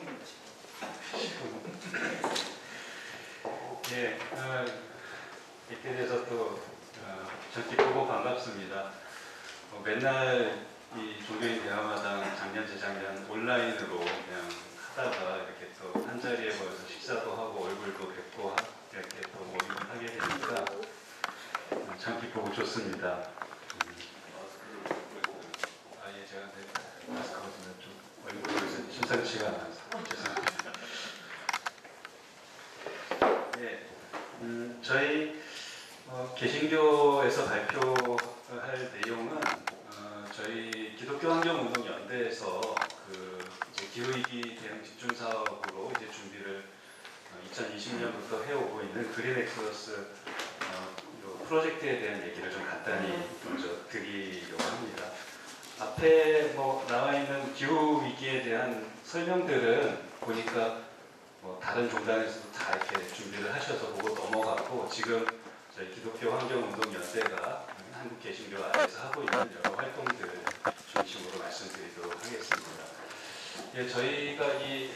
시공입니다. 예, 이렇게 돼서 또 전기 보고 반갑습니다. 맨날 이 종교인 대화마당 작년, 재작년 온라인으로 그냥 하다가 이렇게 또 한 자리에 모여서 식사도 하고 얼굴도 뵙고 이렇게 또 모임을 하게 되니까 참 기쁘고 좋습니다. 예, 제가 마스크 벗으면 좀 얼굴에서 심상치가 않아서 죄송합니다. 예, 저희 개신교에서 발표할 내용은 저희 기독교환경운동연대에서 이제 기후위기 대응 집중 사업으로 이제 준비를 2020년부터 해오고 있는 그린 엑소더스 프로젝트에 대한 얘기를 좀 간단히 먼저 드리려고 합니다. 앞에 나와 있는 기후위기에 대한 설명들은 보니까 다른 종단에서도 다 이렇게 준비를 하셔서 보고 넘어갔고, 지금 저희 기독교환경운동연대가 한국개신교 아래에서 하고 있는 여러 활동들 중심으로 말씀드리도록 하겠습니다. 예, 저희가 이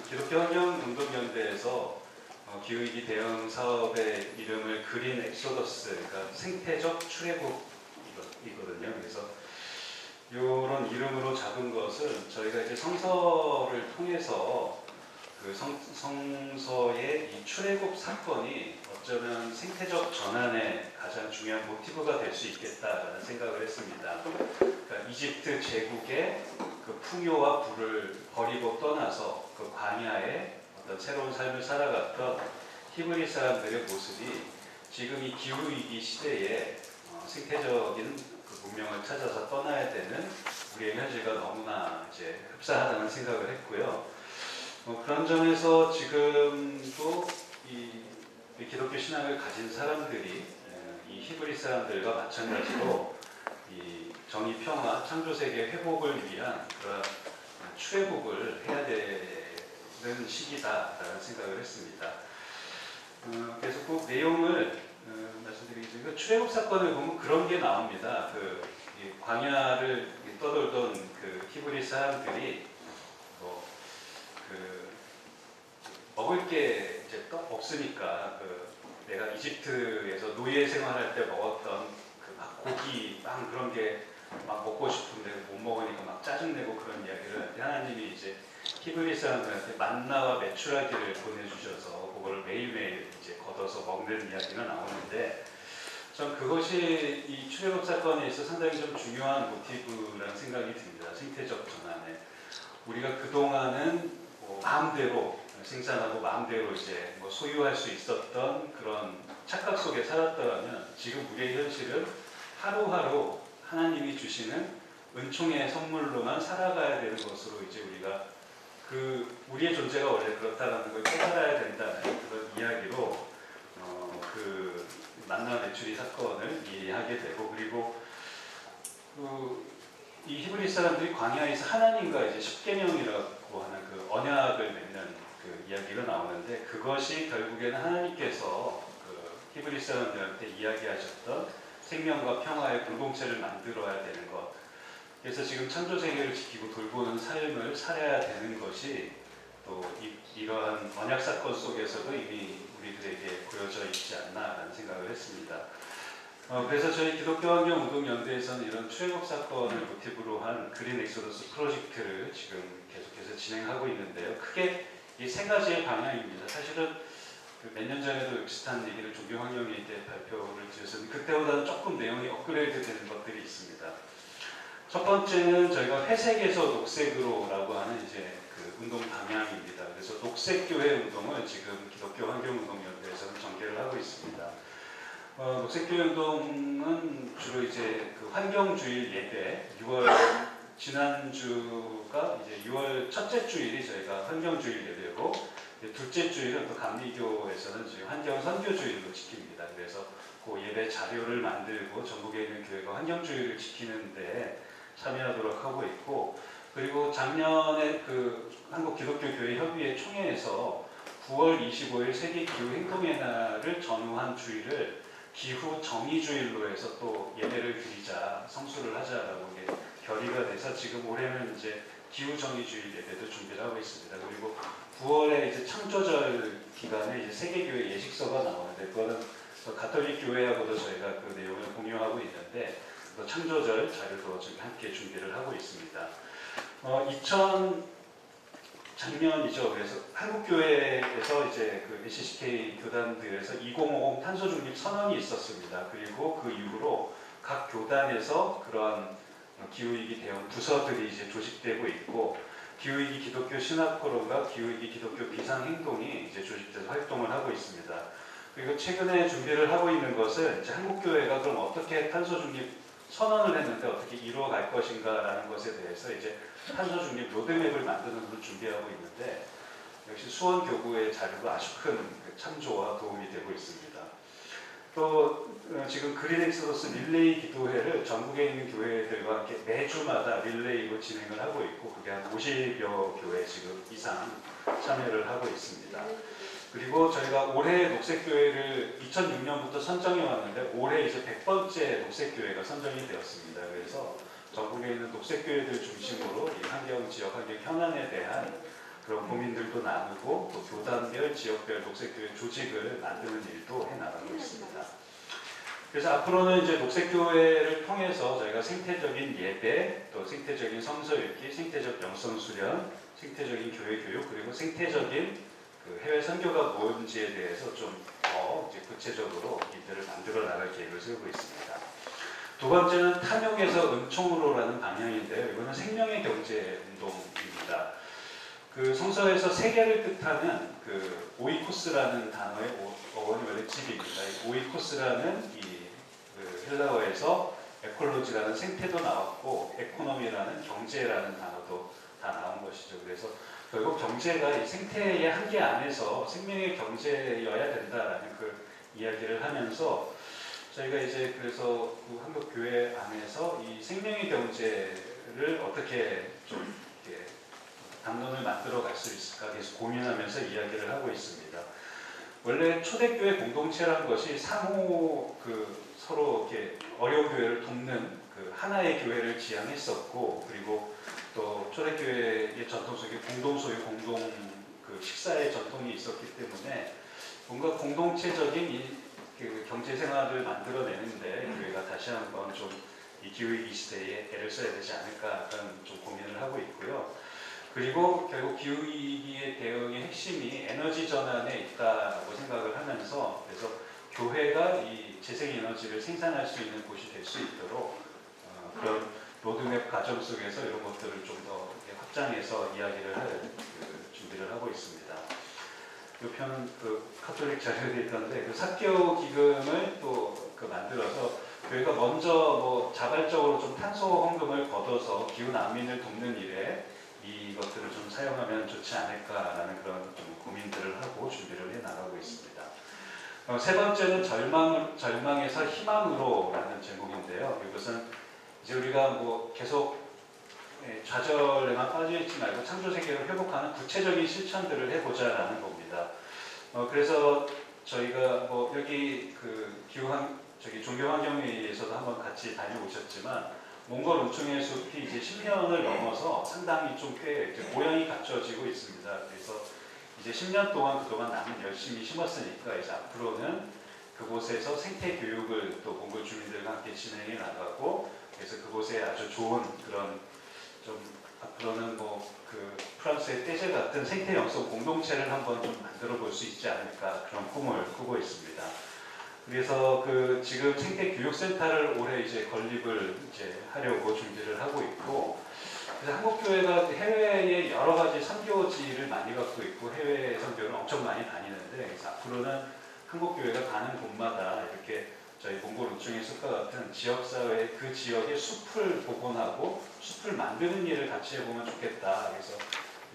기독교환경운동연대에서 기후위기 대응 사업의 이름을 그린 엑소더스, 그러니까 생태적 출애굽이거든요. 그래서 이런 이름으로 잡은 것은 저희가 이제 성서를 통해서 그 성서의 이 출애굽 사건이 어쩌면 생태적 전환의 가장 중요한 모티브가 될 수 있겠다라는 생각을 했습니다. 그러니까 이집트 제국의 그 풍요와 부를 버리고 떠나서 그 광야에 어떤 새로운 삶을 살아갔던 히브리 사람들의 모습이 지금 이 기후위기 시대에 생태적인 그 문명을 찾아서 떠나야 되는 우리의 현실과 너무나 이제 흡사하다는 생각을 했고요. 그런 점에서 지금도 이 기독교 신앙을 가진 사람들이 이 히브리 사람들과 마찬가지로 이 정의, 평화, 창조세계 회복을 위한 그런 출애굽을 해야 되는 시기다라는 생각을 했습니다. 그래서 그 내용을 말씀드리겠습니다. 출애굽 사건을 보면 그런 게 나옵니다. 이 광야를 떠돌던 그 히브리 사람들이 먹을 게 이제 없으니까 내가 이집트에서 노예 생활할 때 먹었던 막 고기, 빵 그런 게 막 먹고 싶은데 못 먹으니까 막 짜증내고 그런 이야기를 할 때 하나님이 이제 히브리 사람들한테 만나와 메추라기를 보내주셔서 그거를 매일매일 이제 걷어서 먹는 이야기가 나오는데, 전 그것이 이 출애굽 사건에 있어 상당히 좀 중요한 모티브라는 생각이 듭니다. 생태적 전환에 우리가 그동안은 마음대로 생산하고 마음대로 이제 소유할 수 있었던 그런 착각 속에 살았더라면 지금 우리의 현실은 하루하루 하나님이 주시는 은총의 선물로만 살아가야 되는 것으로 이제 우리가 우리의 존재가 원래 그렇다는 걸 깨달아야 된다는 그런 이야기로 그 만나 메추리 사건을 이해하게 되고, 그리고 이 히브리 사람들이 광야에서 하나님과 이제 십계명이라고 하는 그 언약을 맺는 그 이야기가 나오는데, 그것이 결국에는 하나님께서 그 히브리 사람들한테 이야기하셨던 생명과 평화의 공동체를 만들어야 되는 것. 그래서 지금 창조세계를 지키고 돌보는 삶을 살아야 되는 것이 또 이러한 언약 사건 속에서도 이미 우리들에게 보여져 있지 않나라는 생각을 했습니다. 그래서 저희 기독교환경운동연대에서는 이런 출애굽 사건을 모티브로 한 그린 엑소더스 프로젝트를 지금 계속해서 진행하고 있는데요. 크게 이 세 가지의 방향입니다. 사실은 몇 년 전에도 비슷한 얘기를 종교환경회의 때 발표를 드렸었는데, 그때보다는 조금 내용이 업그레이드 되는 것들이 있습니다. 첫 번째는 저희가 회색에서 녹색으로라고 하는 이제 그 운동 방향입니다. 그래서 녹색교회 운동을 지금 기독교환경운동연대에서는 전개를 하고 있습니다. 녹색교회 운동은 주로 이제 그 환경주일 예배, 지난주가 이제 6월 첫째 주일이 저희가 환경주일 예배고, 둘째 주일은 또 감리교에서는 지금 환경 선교주일로 지킵니다. 그래서 그 예배 자료를 만들고 전국에 있는 교회가 환경주일을 지키는데 참여하도록 하고 있고, 그리고 작년에 그 한국기독교교회협의회 총회에서 9월 25일 세계 기후행동의 날을 전후한 주일을 기후 정의주일로 해서 또 예배를 드리자, 성수를 하자라고 결의가 돼서 지금 올해는 이제 기후정의주의 예배도 준비를 하고 있습니다. 그리고 9월에 이제 창조절 기간에 이제 세계교회 예식서가 나오는데 그거는 가톨릭 교회하고도 저희가 그 내용을 공유하고 있는데 또 창조절 자료도 저희 함께 준비를 하고 있습니다. 2000 작년이죠. 그래서 한국교회에서 이제 그 LCCK 교단들에서 2050 탄소 중립 선언이 있었습니다. 그리고 그 이후로 각 교단에서 그러한 기후위기 대응 부서들이 이제 조직되고 있고 기후위기 기독교 신학 포럼과 기후위기 기독교 비상행동이 이제 조직돼서 활동을 하고 있습니다. 그리고 최근에 준비를 하고 있는 것은 이제 한국교회가 그럼 어떻게 탄소 중립 선언을 했는데 어떻게 이루어갈 것인가라는 것에 대해서 이제 탄소 중립 로드맵을 만드는 것을 준비하고 있는데 역시 수원교구의 자료가 아주 큰 참조와 도움이 되고 있습니다. 또 지금 그린 엑소더스 릴레이 기도회를 전국에 있는 교회들과 함께 매주마다 릴레이로 진행을 하고 있고 그게 한 50여 교회 지금 이상 참여를 하고 있습니다. 그리고 저희가 올해 녹색교회를 2006년부터 선정해 왔는데 올해 이제 100번째 녹색교회가 선정이 되었습니다. 그래서 전국에 있는 녹색교회들 중심으로 이 환경, 지역 환경 현안에 대한 그런 고민들도 나누고 또 교단별, 지역별 녹색교회 조직을 만드는 일도 해나가고 있습니다. 그래서 앞으로는 이제 녹색교회를 통해서 저희가 생태적인 예배, 또 생태적인 성서 읽기, 생태적 영성 수련, 생태적인 교회 교육, 그리고 생태적인 그 해외 선교가 뭔지에 대해서 좀 더 구체적으로 이들을 만들어 나갈 계획을 세우고 있습니다. 두 번째는 탐욕에서 은총으로라는 방향인데요. 이거는 생명의 경제 운동입니다. 그 성서에서 세계를 뜻하는 그 오이코스라는 단어의 어원이 원래 집입니다. 오이코스라는 그 헬라어에서 에콜로지라는 생태도 나왔고 에코노미라는 경제라는 단어도 다 나온 것이죠. 그래서 결국 경제가 이 생태의 한계 안에서 생명의 경제여야 된다라는 그 이야기를 하면서 저희가 이제 그래서 그 한국 교회 안에서 이 생명의 경제를 어떻게 좀 이렇게 담론을 만들어 갈 수 있을까 계속 고민하면서 이야기를 하고 있습니다. 원래 초대교회 공동체라는 것이 상호 그 서로 이렇게 어려운 교회를 돕는 그 하나의 교회를 지향했었고 그리고 또 초대교회의 전통 속에 공동소유, 공동 그 식사의 전통이 있었기 때문에 뭔가 공동체적인 그 경제 생활을 만들어내는데 교회가 다시 한번 좀 이 기후위기 시대에 애를 써야 되지 않을까 그런 좀 고민을 하고 있고요. 그리고 결국 기후위기의 대응의 핵심이 에너지 전환에 있다고 생각을 하면서 그래서 교회가 이 재생에너지를 생산할 수 있는 곳이 될 수 있도록 그런 로드맵 과정 속에서 이런 것들을 좀 더 확장해서 이야기를 할 준비를 하고 있습니다. 이 편은 그 카톨릭 자료에 있던데 그 사교 기금을 또 그 만들어서 교회가 먼저 뭐 자발적으로 좀 탄소 헌금을 걷어서 기후 난민을 돕는 일에 이것들을 좀 사용하면 좋지 않을까라는 그런 좀 고민들을 하고 준비를 해 나가고 있습니다. 세 번째는 절망에서 희망으로라는 제목인데요. 이것은 이제 우리가 뭐 계속 좌절에만 빠져있지 말고 창조세계를 회복하는 구체적인 실천들을 해보자라는 겁니다. 그래서 저희가 뭐 여기 그 종교환경회의에서도 한번 같이 다녀오셨지만 몽골 은총의 숲이 이제 10년을 넘어서 상당히 좀 꽤 모양이 갖춰지고 있습니다. 그래서 이제 10년 동안 그동안 나는 열심히 심었으니까 이제 앞으로는 그곳에서 생태 교육을 또 몽골 주민들과 함께 진행해 나가고 그래서 그곳에 아주 좋은 그런 좀 앞으로는 뭐 그 프랑스의 떼제 같은 생태 영성 공동체를 한번 좀 만들어 볼 수 있지 않을까 그런 꿈을 꾸고 있습니다. 그래서 그 지금 생태교육센터를 올해 이제 건립을 이제 하려고 준비를 하고 있고 그래서 한국교회가 해외에 여러 가지 선교지를 많이 갖고 있고 해외 선교를 엄청 많이 다니는데 그래서 앞으로는 한국교회가 가는 곳마다 이렇게 저희 몽골 은총의 숲과 같은 지역사회 그 지역의 숲을 복원하고 숲을 만드는 일을 같이 해보면 좋겠다. 그래서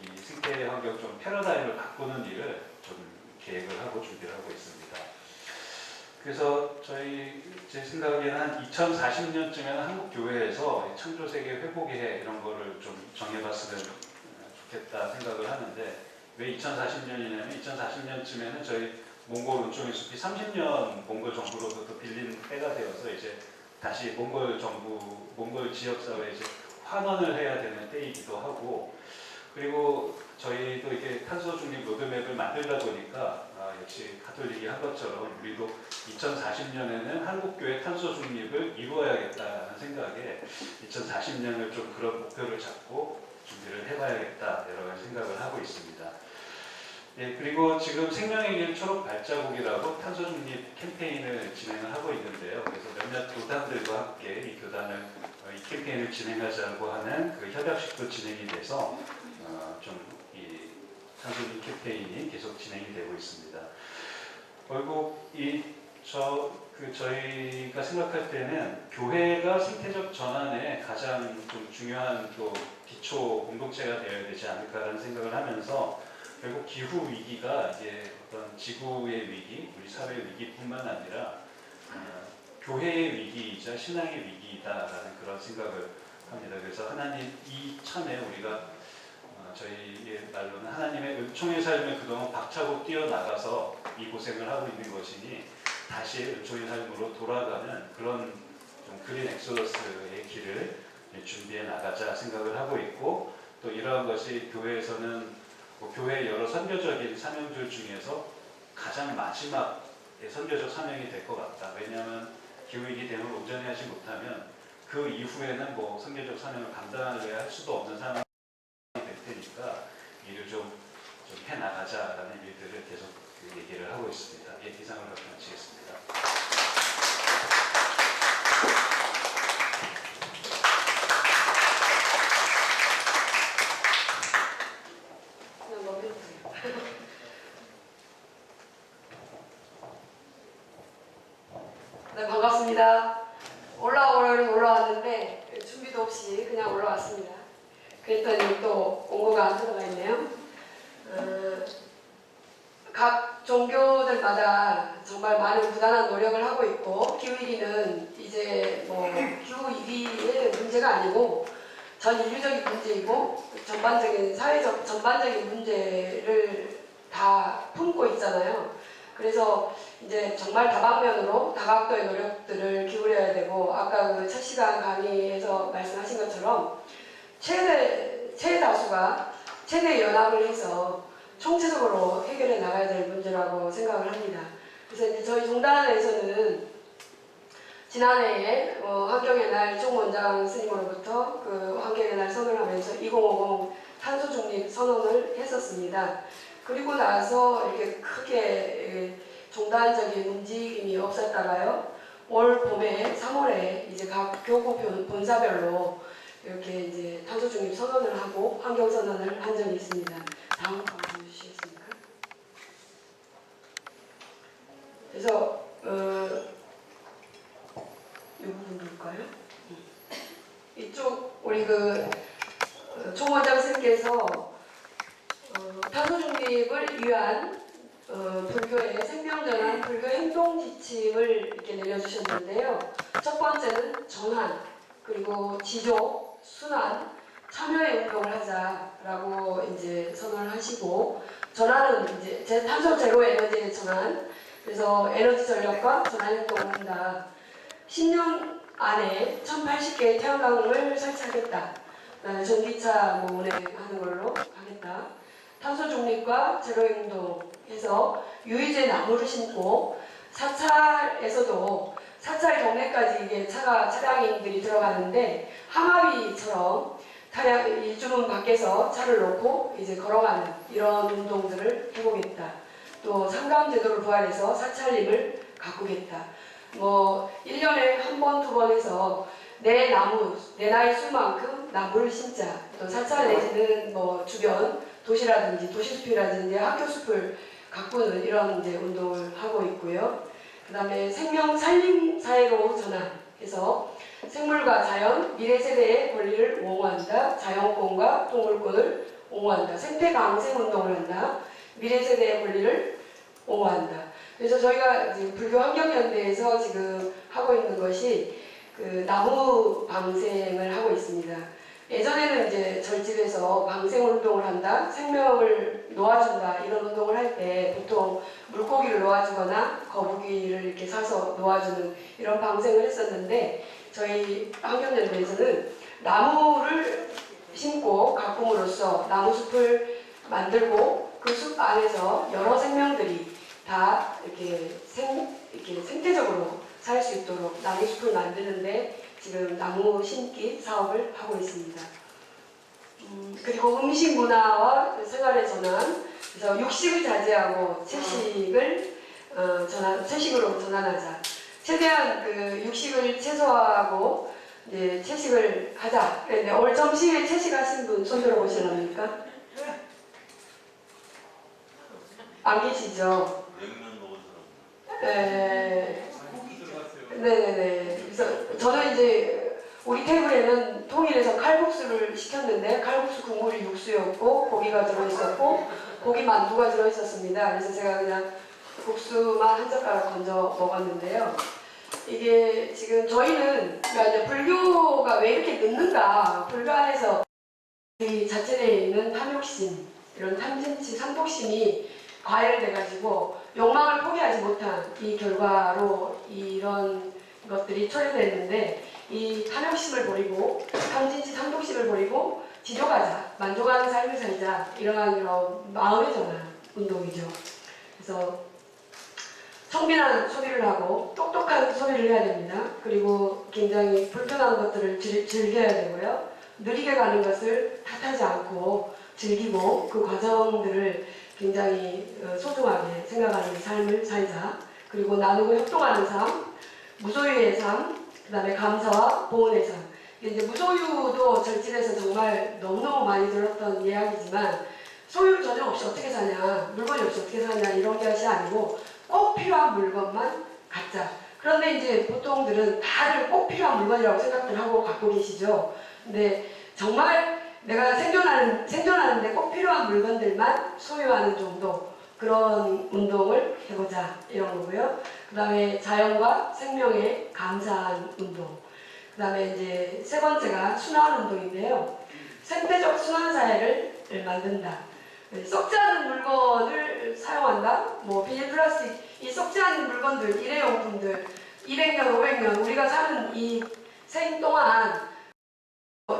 이 생태 환경 좀 패러다임을 바꾸는 일을 좀 계획을 하고 준비를 하고 있습니다. 그래서 제 생각에는 한 2040년쯤에는 한국 교회에서 창조세계 회복의 해 이런 거를 좀 정해봤으면 좋겠다 생각을 하는데 왜 2040년이냐면 2040년쯤에는 저희 몽골 은총의 숲이 30년 몽골 정부로부터 빌린 때가 되어서 이제 다시 몽골 정부, 몽골 지역사회에 이제 환원을 해야 되는 때이기도 하고, 그리고 저희도 이렇게 탄소 중립 로드맵을 만들다 보니까 역시 가톨릭이 한 것처럼 우리도 2040년에는 한국교회 탄소 중립을 이루어야겠다는 생각에 2040년을 좀 그런 목표를 잡고 준비를 해봐야겠다 여러 가지 생각을 하고 있습니다. 예, 그리고 지금 생명의 길 초록 발자국이라고 탄소 중립 캠페인을 진행을 하고 있는데요. 그래서 몇몇 교단들과 함께 이 교단을 이 캠페인을 진행하자고 하는 그 협약식도 진행이 돼서 좀 이 탄소 중립 캠페인이 계속 진행이 되고 있습니다. 결국 저희가 생각할 때는 교회가 생태적 전환에 가장 좀 중요한 또 기초 공동체가 되어야 되지 않을까라는 생각을 하면서 결국 기후 위기가 이제 어떤 지구의 위기, 우리 사회의 위기뿐만 아니라 교회의 위기이자 신앙의 위기이다라는 그런 생각을 합니다. 그래서 하나님 이참에 우리가 저희의 말로는 하나님의 은총의 삶을 그동안 박차고 뛰어나가서 이 고생을 하고 있는 것이니 다시 은총의 삶으로 돌아가는 그런 좀 그린 엑소더스의 길을 준비해 나가자 생각을 하고 있고, 또 이러한 것이 교회에서는 교회의 여러 선교적인 사명들 중에서 가장 마지막의 선교적 사명이 될 것 같다. 왜냐하면 기후위기 대응을 온전히 하지 못하면 그 이후에는 뭐 선교적 사명을 감당하려 할 수도 없는 상황이 될 테니까 일을 좀 해나가자라는 일들을 계속 얘기를 하고 있습니다. 이상을 갖고 마치겠습니다. 네, 반갑습니다. 올라오려고 올라왔는데 준비도 없이 그냥 올라왔습니다. 그랬더니 또 원고가 안 들어가 있네요. 각 종교들마다 정말 많은 부단한 노력을 하고 있고, 기후위기는 이제 뭐 기후위기의 문제가 아니고 전 인류적인 문제이고 전반적인 사회적 전반적인 문제를 다 품고 있잖아요. 그래서 이제 정말 다방면으로 다각도의 노력들을 기울여야 되고, 아까 그 첫 시간 강의에서 말씀하신 것처럼 최다수가 최대 연합을 해서 총체적으로 해결해 나가야 될 문제라고 생각을 합니다. 그래서 이제 저희 종단에서는 지난해에 환경의 날 총원장 스님으로부터 그 환경의 날 선언을 하면서 2050 탄소 중립 선언을 했었습니다. 그리고 나서 이렇게 크게 종단적인 움직임이 없었다가요, 올 봄에 3월에 이제 각 교구 본사별로 이렇게 이제 탄소 중립 선언을 하고 환경 선언을 한 적이 있습니다. 다음 거 보여주시겠습니까? 그래서 이 부분 볼까요? 이쪽 우리 그 총원장 선생님께서 탄소 중립을 위한 불교의 생명전환, 불교 행동 지침을 이렇게 내려주셨는데요. 첫 번째는 전환, 그리고 지조, 순환, 참여의 운동을 하자라고 이제 선언을 하시고, 전환은 이제 탄소 제로 에너지의 전환, 그래서 에너지 전략과 전환 행동을 한다. 10년 안에 1080개의 태양광을 설치하겠다. 전기차 뭐 운행하는 걸로 하겠다. 탄소 중립과 제로 행동해서 유의제 나무를 심고, 사찰에서도 사찰 동네까지 이게 차량들이 들어가는데 항아리처럼 이 주문 밖에서 차를 놓고 이제 걸어가는 이런 운동들을 해보겠다. 또 상감제도를 부활해서 사찰림을 가꾸겠다. 뭐 1년에 한 번, 두 번 해서 내 나이 수만큼 나무를 심자. 또 사찰 내지는 뭐 주변 도시라든지 도시숲이라든지 학교숲을 가꾸는 이런 이제 운동을 하고 있고요. 그 다음에 생명 살림 사회로 전환해서 생물과 자연, 미래 세대의 권리를 옹호한다. 자연권과 동물권을 옹호한다. 생태 강생 운동을 한다. 미래 세대의 권리를 옹호한다. 그래서 저희가 지금 불교 환경연대에서 지금 하고 있는 것이 그 나무 방생을 하고 있습니다. 예전에는 이제 절집에서 방생 운동을 한다, 생명을 놓아준다 이런 운동을 할 때 보통 물고기를 놓아주거나 거북이를 이렇게 사서 놓아주는 이런 방생을 했었는데, 저희 환경연대에서는 나무를 심고 가꿈으로써 나무숲을 만들고 그 숲 안에서 여러 생명들이 다 이렇게 생태적으로 살 수 있도록 나무숲을 만드는데 지금 나무 심기 사업을 하고 있습니다. 그리고 음식 문화와 생활의 전환, 그래서 육식을 자제하고 채식으로 전환하자. 최대한 그 육식을 최소화하고 이제 채식을 하자. 그런데 오늘 점심에 채식하신 분 손 들어보시랍니까? 안 계시죠? 냉면 먹은 사람. 네. 고기 들어갔어요. 네네네. 그래서 저는 이제 우리 테이블에는 통일해서 칼국수를 시켰는데 칼국수 국물이 육수였고 고기가 들어있었고 고기 만두가 들어있었습니다. 그래서 제가 그냥 국수만 한 젓가락 건져 먹었는데요. 이게 지금 저희는 그러니까 이제 불교가 왜 이렇게 늦는가? 불교 안에서 이 자체내에 있는 탐욕심, 이런 탐진치, 삼독심이 과열돼가지고 욕망을 포기하지 못한 이 결과로 이런 것들이 초래됐는데 이 탐욕심을 버리고 탐진치, 삼독심을 버리고 지족하자, 만족하는 삶을 살자 이러한 이런 마음의 전환 운동이죠. 그래서 청빈한 소비를 하고 똑똑한 소비를 해야 됩니다. 그리고 굉장히 불편한 것들을 즐겨야 되고요. 느리게 가는 것을 탓하지 않고 즐기고 그 과정들을 굉장히 소중하게 생각하는 삶을 살자. 그리고 나누고 협동하는 삶, 무소유의 삶, 그 다음에 감사와 보온의 삶. 이제 무소유도 절집에서 정말 너무너무 많이 들었던 이야기지만 소유 전혀 없이 어떻게 사냐, 물건이 없이 어떻게 사냐 이런 것이 아니고 꼭 필요한 물건만 갖자. 그런데 이제 보통들은 다들 꼭 필요한 물건이라고 생각들 하고 갖고 계시죠. 근데 정말 내가 생존하는데 꼭 필요한 물건들만 소유하는 정도 그런 운동을 해보자 이런 거고요. 그 다음에 자연과 생명에 감사한 운동. 그 다음에 이제 세 번째가 순환 운동인데요. 생태적 순환 사회를 만든다. 썩지 않은 물건을 사용한다. 뭐 비닐 플라스틱, 이 썩지 않은 물건들, 일회용품들, 200년, 500년 우리가 사는 이 생 동안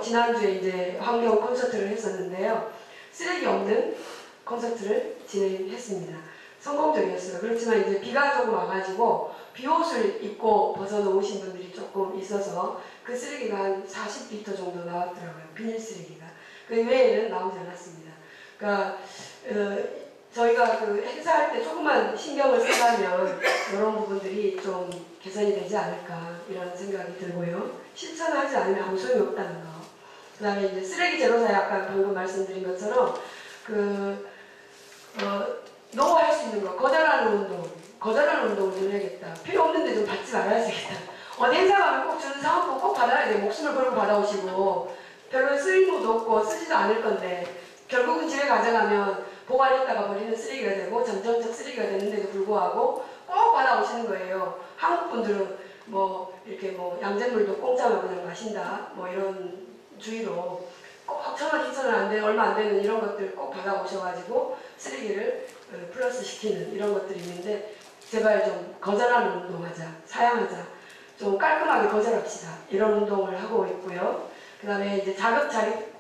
지난주에 이제 환경 콘서트를 했었는데요. 쓰레기 없는 콘서트를 진행했습니다. 성공적이었어요. 그렇지만 이제 비가 조금 와가지고 비옷을 입고 벗어놓으신 분들이 조금 있어서 그 쓰레기가 한 40리터 정도 나왔더라고요. 비닐 쓰레기가. 그 외에는 나오지 않았습니다. 그러니까 저희가 그 행사할 때 조금만 신경을 쓰자면 이런 부분들이 좀 개선이 되지 않을까 이런 생각이 들고요. 실천하지 않으면 아무 소용이 없다는 거. 그 다음에 이제 쓰레기 제로사에 아까 방금 말씀드린 것처럼 노할 수 있는 거, 거절하는 운동을 좀 해야겠다. 필요 없는데 좀 받지 말아야 되겠다. 어디 행사 가면 꼭 주는 사은품 꼭 받아야 돼. 목숨을 걸고 받아오시고 별로 쓸모도 없고 쓰지도 않을 건데 결국은 집에 가져가면 보관했다가 버리는 쓰레기가 되고 점점점 쓰레기가 되는데도 불구하고 꼭 받아오시는 거예요. 한국 분들은 뭐 이렇게 뭐 양잿물도 공짜로 그냥 마신다 뭐 이런 주의로 꼭 1,000원, 2,000원 안 되는 얼마 안 되는 이런 것들 꼭 받아오셔가지고 쓰레기를 플러스 시키는 이런 것들이 있는데 제발 좀 거절하는 운동하자, 사양하자, 좀 깔끔하게 거절합시다 이런 운동을 하고 있고요. 그 다음에 이제 자급자립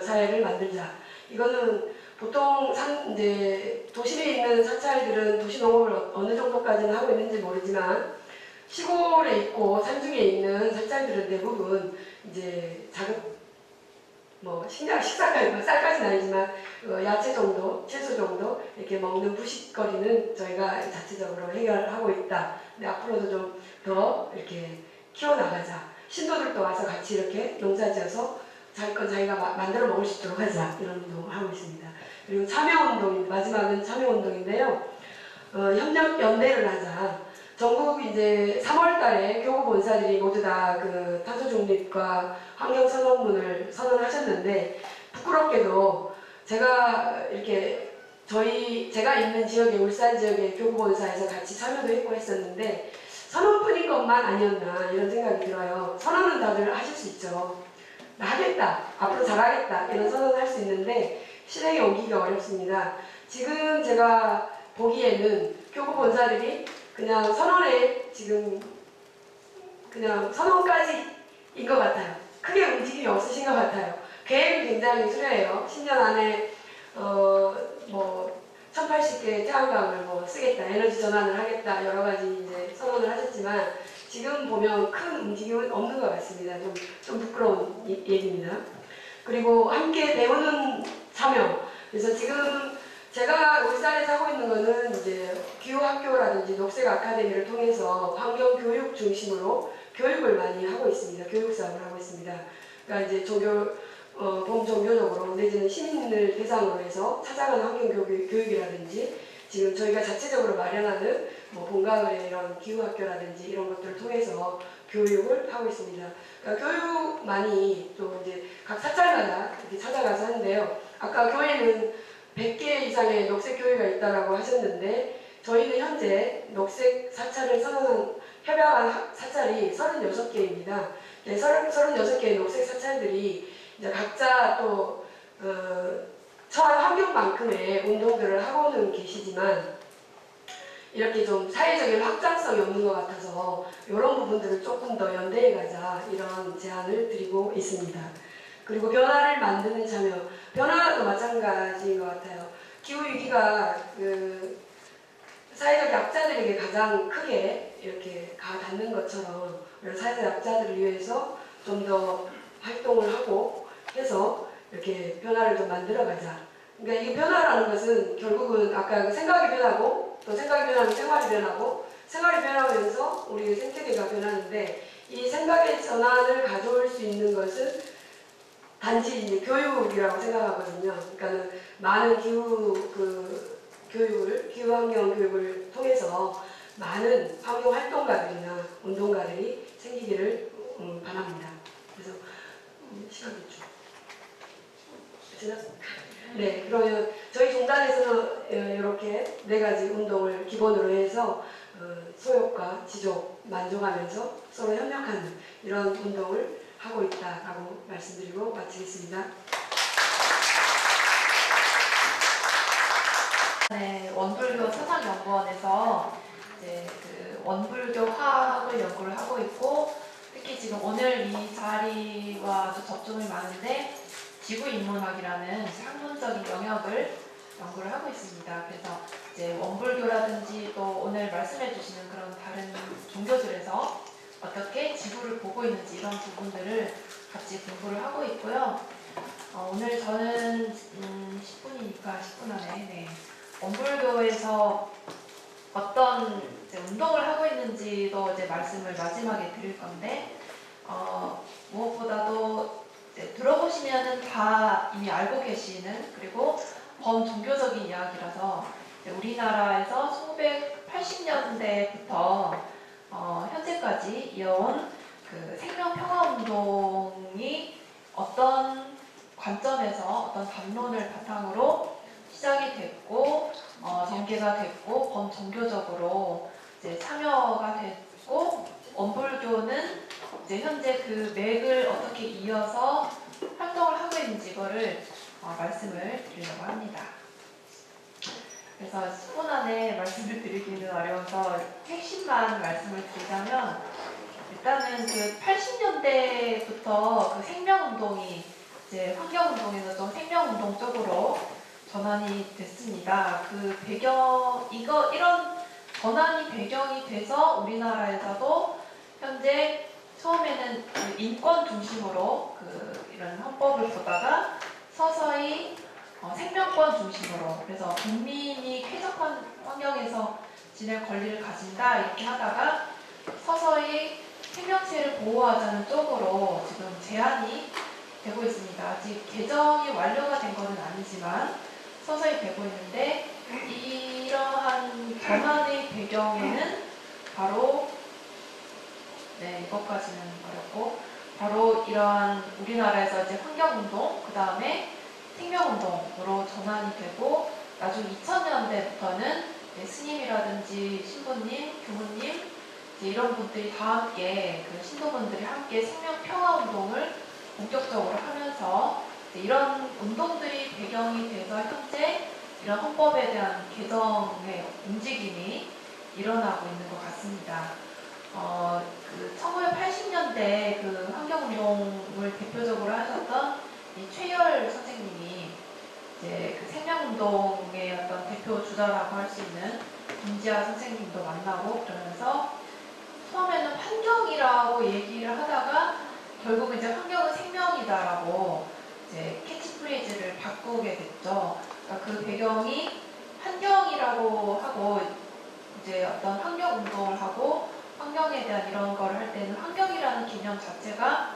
사회를 만들자. 이거는 보통 이제 도심에 있는 사찰들은 도시농업을 어느 정도까지는 하고 있는지 모르지만 시골에 있고 산중에 있는 사찰들은 대부분 이제 식사까지, 쌀까지는 아니지만 야채 정도, 채소 정도 이렇게 먹는 부식거리는 저희가 자체적으로 해결하고 있다. 근데 앞으로도 좀 더 이렇게 키워나가자. 신도들도 와서 같이 이렇게 농사지어서 자기 건 자기가 만들어 먹을 수 있도록 하자. 이런 운동을 하고 있습니다. 그리고 참여운동입니다. 마지막은 참여운동인데요. 협력연대를 하자. 전국 이제 3월달에 교구 본사들이 모두 다 그 탄소 중립과 환경 선언문을 선언하셨는데 부끄럽게도 제가 이렇게 제가 있는 지역의 울산 지역의 교구 본사에서 같이 참여도 했고 했었는데 선언뿐인 것만 아니었나 이런 생각이 들어요. 선언은 다들 하실 수 있죠. 나 하겠다, 앞으로 잘하겠다 이런 선언을 할 수 있는데 실행에 옮기기가 어렵습니다. 지금 제가 보기에는 교구 본사들이 그냥 선언에 지금 그냥 선언까지인 것 같아요. 크게 움직임이 없으신 것 같아요. 계획이 굉장히 수려해요. 10년 안에 뭐 1080개의 태양광을 뭐 쓰겠다, 에너지 전환을 하겠다, 여러 가지 이제 선언을 하셨지만 지금 보면 큰 움직임은 없는 것 같습니다. 좀 부끄러운 얘기입니다. 그리고 함께 배우는 참여. 그래서 지금 제가 울산에 하고 있는 거는 이제 기후학교라든지 녹색 아카데미를 통해서 환경 교육 중심으로 교육을 많이 하고 있습니다. 교육 사업을 하고 있습니다. 그러니까 이제 범종교적으로 내지는 시민을 대상으로 해서 찾아가는 환경 교육이라든지 지금 저희가 자체적으로 마련하는 뭐 본가을의 이런 기후학교라든지 이런 것들을 통해서 교육을 하고 있습니다. 그러니까 교육만이 또 이제 각 사찰마다 이렇게 찾아가서 하는데요. 아까 교회는 100개 이상의 녹색 교회가 있다고 하셨는데 저희는 현재 녹색 사찰을 선언한 협약한 사찰이 36개입니다. 36개의 녹색 사찰들이 이제 각자 또 처한 환경만큼의 운동들을 하고는 계시지만 이렇게 좀 사회적인 확장성이 없는 것 같아서 이런 부분들을 조금 더 연대해 가자 이런 제안을 드리고 있습니다. 그리고 변화를 만드는 참여, 변화도 마찬가지인 것 같아요. 기후위기가 사회적 약자들에게 가장 크게 이렇게 닿는 것처럼 사회적 약자들을 위해서 좀 더 활동을 하고 해서 이렇게 변화를 좀 만들어가자. 그러니까 이 변화라는 것은 결국은 아까 생각이 변하고 또 생각이 변하면 생활이 변하고 생활이 변하면서 우리의 생태계가 변하는데 이 생각의 전환을 가져올 수 있는 것은 단지 이제 교육이라고 생각하거든요. 그러니까 많은 기후환경 교육을 통해서 많은 환경 활동가들이나 운동가들이 생기기를 바랍니다. 그래서 시간이 좀 지났습니다. 네, 그러면 저희 종단에서는 이렇게 4가지 운동을 기본으로 해서 소욕과 지족 만족하면서 서로 협력하는 이런 운동을 하고 있다라고 말씀드리고 마치겠습니다. 네, 원불교 사상연구원에서 이제 그 원불교 화학을 연구를 하고 있고 특히 지금 오늘 이 자리와 아주 접종이 많은데 지구인문학이라는 학문적인 영역을 연구를 하고 있습니다. 그래서 이제 원불교라든지 또 오늘 말씀해 주시는 그런 다른 종교들에서 어떻게 지구를 보고 있는지 이런 부분들을 같이 공부를 하고 있고요. 오늘 저는 10분이니까 10분 안에 원불교에서 어떤 이제 운동을 하고 있는지도 이제 말씀을 마지막에 드릴 건데 무엇보다도 이제 들어보시면은 다 이미 알고 계시는 그리고 범종교적인 이야기라서 우리나라에서 1980년대부터 현재까지 이어온 그 생명평화운동이 어떤 관점에서 어떤 담론을 바탕으로 시작이 됐고 전개가 됐고 범종교적으로 이제 참여가 됐고 원불교는 이제 현재 그 맥을 어떻게 이어서 활동을 하고 있는지 이거를 말씀을 드리려고 합니다. 그래서 10분 안에 말씀을 드리기는 어려워서 핵심만 말씀을 드리자면 일단은 그 80년대부터 그 생명운동이 이제 환경운동에서 좀 생명운동 쪽으로 전환이 됐습니다. 그 배경 이런 전환이 배경이 돼서 우리나라에서도 현재 처음에는 그 인권 중심으로 이런 헌법을 보다가 서서히 생명권 중심으로 그래서 국민이 쾌적한 환경에서 지낼 권리를 가진다 이렇게 하다가 서서히 생명체를 보호하자는 쪽으로 지금 제한이 되고 있습니다. 아직 개정이 완료가 된 것은 아니지만 서서히 되고 있는데 이러한 전환의 배경에는 바로 이것까지는 어렵고 바로 이러한 우리나라에서 이제 환경운동 그 다음에 생명운동으로 전환이 되고 나중 2000년대부터는 스님이라든지 신부님, 교무님 이런 분들이 다 함께 그 신도분들이 함께 생명평화운동을 본격적으로 하면서 이런 운동들이 배경이 돼서 현재 이런 헌법에 대한 개정의 움직임이 일어나고 있는 것 같습니다. 그 1980년대 그 환경운동을 대표적으로 하셨던 이 최열 선생님이 이제 그 생명운동의 어떤 대표 주자라고 할 수 있는 김지아 선생님도 만나고 그러면서 처음에는 환경이라고 얘기를 하다가 결국 이제 환경은 생명이다라고 이제 캐치프레이즈를 바꾸게 됐죠. 그러니까 그 배경이 환경이라고 하고 이제 어떤 환경 운동을 하고 환경에 대한 이런 거를 할 때는 환경이라는 개념 자체가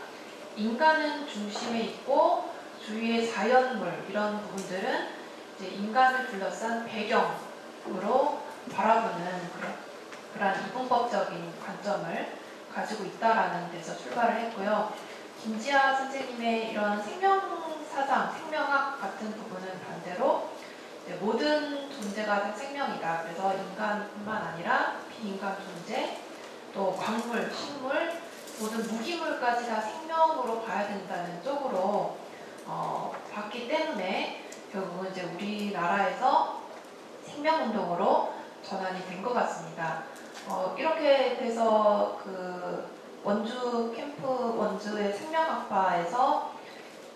인간은 중심에 있고 주위의 자연물 이런 부분들은 이제 인간을 둘러싼 배경으로 바라보는 그런 이분법적인 관점을 가지고 있다라는 데서 출발을 했고요. 김지아 선생님의 이런 생명사상, 생명학 같은 부분은 반대로 모든 존재가 다 생명이다. 그래서 인간뿐만 아니라 비인간 존재, 또 광물, 식물, 모든 무기물까지 다 생명으로 봐야 된다는 쪽으로 봤기 때문에 결국은 이제 우리나라에서 생명운동으로 전환이 된 것 같습니다. 이렇게 돼서 그 원주 캠프 원주의 생명학파에서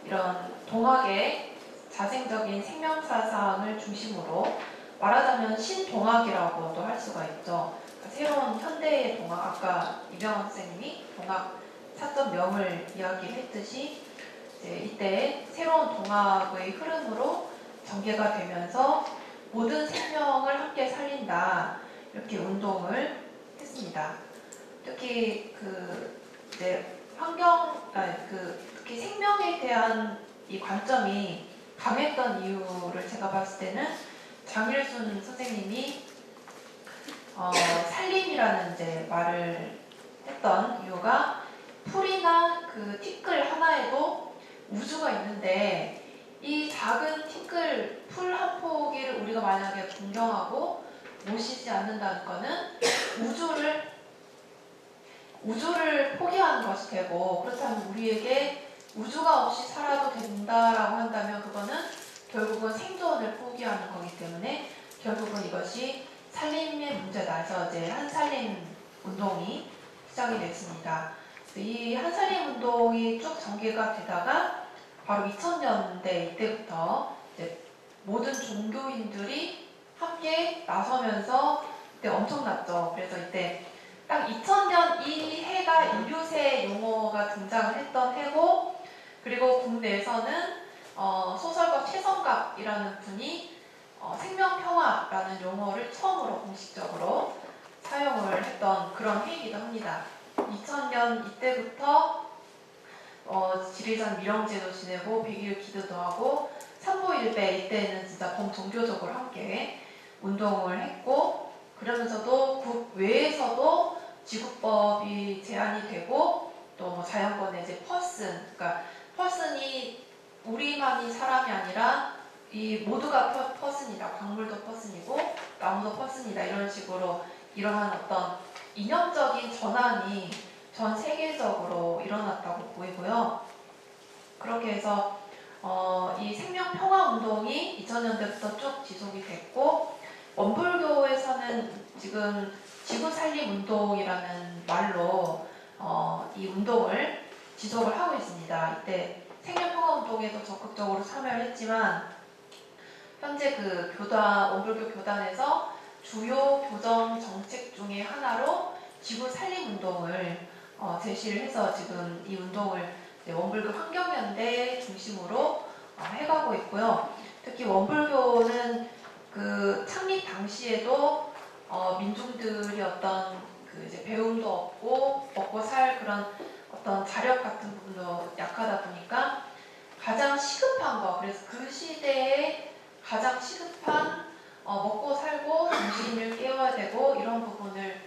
이런 동학의 자생적인 생명사상을 중심으로 말하자면 신동학이라고도 할 수가 있죠. 그러니까 새로운 현대의 동학, 아까 이병헌 선생님이 동학 사점명을 이야기했듯이 이제 이때 새로운 동학의 흐름으로 전개가 되면서 모든 생명을 함께 살린다 이렇게 운동을 했습니다. 특히 이제 특히 생명에 대한 이 관점이 강했던 이유를 제가 봤을 때는 장일순 선생님이 살림이라는 이제 말을 했던 이유가 풀이나 그 티끌 하나에도 우주가 있는데 이 작은 티끌 풀 한 포기를 우리가 만약에 존경하고 모시지 않는다는 거는 우주를 포기하는 것이 되고 그렇다면 우리에게 우주가 없이 살아도 된다라고 한다면 그거는 결국은 생존을 포기하는 거기 때문에 결국은 이것이 살림의 문제다 해서 이제 한살림 운동이 시작이 됐습니다. 이 한살림 운동이 쭉 전개가 되다가 바로 2000년대 이때부터 이제 모든 종교인들이 함께 나서면서 그때 엄청났죠. 그래서 이때 딱 2000년 이 해가 인류세 용어가 등장을 했던 해고 그리고 국내에서는 소설가 최성갑이라는 분이 생명평화라는 용어를 처음으로 공식적으로 사용을 했던 그런 해이기도 합니다. 2000년 이때부터 지리산 밀영제도 지내고 100일 기도도 하고 삼보일배 이때는 진짜 범종교적으로 함께 운동을 했고 그러면서도 국외에서도 지구법이 제한이 되고 또 자연권의 이제 그러니까 퍼슨이 우리만이 사람이 아니라 이 모두가 퍼슨이다. 광물도 퍼슨이고 나무도 퍼슨이다. 이런 식으로 이러한 어떤 이념적인 전환이 전 세계적으로 일어났다고 보이고요. 그렇게 해서 이 생명평화운동이 2000년대부터 쭉 지속이 됐고 원불교에서는 지금 지구살림운동이라는 말로 이 운동을 지속을 하고 있습니다. 이때 생명평화운동에도 적극적으로 참여를 했지만 현재 그 원불교 교단에서 주요 교정 정책 중에 하나로 지구살림운동을 제시를 해서 지금 이 운동을 원불교 환경연대 중심으로 해가고 있고요. 특히 원불교는 그 창립 당시에도 민중들이 어떤 그 이제 배움도 없고 먹고 살 그런 어떤 자력 같은 부분도 약하다 보니까 가장 시급한 거 그래서 그 시대에 가장 시급한 먹고 살고 정신을 깨워야 되고 이런 부분을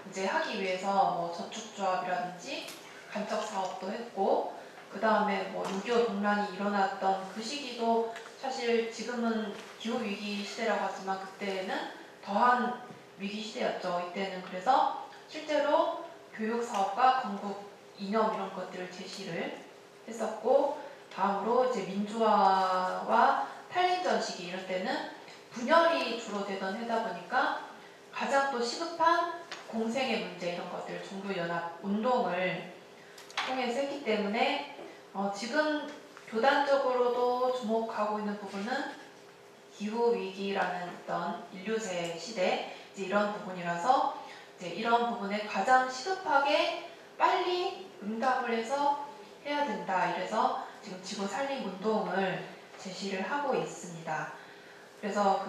이제 하기 위해서 뭐 저축조합이라든지 간척 사업도 했고 그 다음에 뭐 6.25 동란이 일어났던 그 시기도 사실 지금은 기후위기 시대라고 하지만 그때는 더한 위기 시대였죠. 이때는 그래서 실제로 교육사업과 건국 이념 이런 것들을 제시를 했었고 다음으로 이제 민주화와 탈린전 시기 이럴 때는 분열이 주로 되던 해다 보니까 가장 또 시급한 공생의 문제 이런 것들 종교연합 운동을 통해서 했기 때문에 지금 교단적으로도 주목하고 있는 부분은 기후 위기라는 어떤 인류세 시대 이제 이런 부분이라서 이제 이런 부분에 가장 시급하게 빨리 응답을 해서 해야 된다. 이래서 지금 지구 살림 운동을 제시를 하고 있습니다. 그래서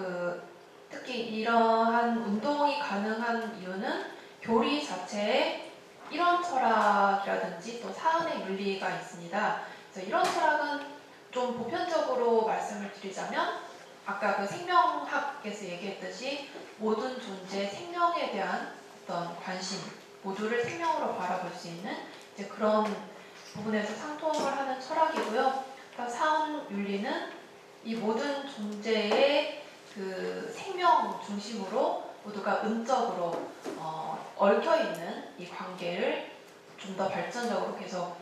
특히 이러한 운동이 가능한 이유는 교리 자체에 이런 철학이라든지 또 사은의 윤리가 있습니다. 그래서 이런 철학은 좀 보편적으로 말씀을 드리자면 아까 그 생명학에서 얘기했듯이 모든 존재의 생명에 대한 어떤 관심, 모두를 생명으로 바라볼 수 있는 이제 그런 부분에서 상통을 하는 철학이고요. 사은 윤리는 이 모든 존재의 그 생명 중심으로 모두가 음적으로 얽혀 있는 이 관계를 좀 더 발전적으로 계속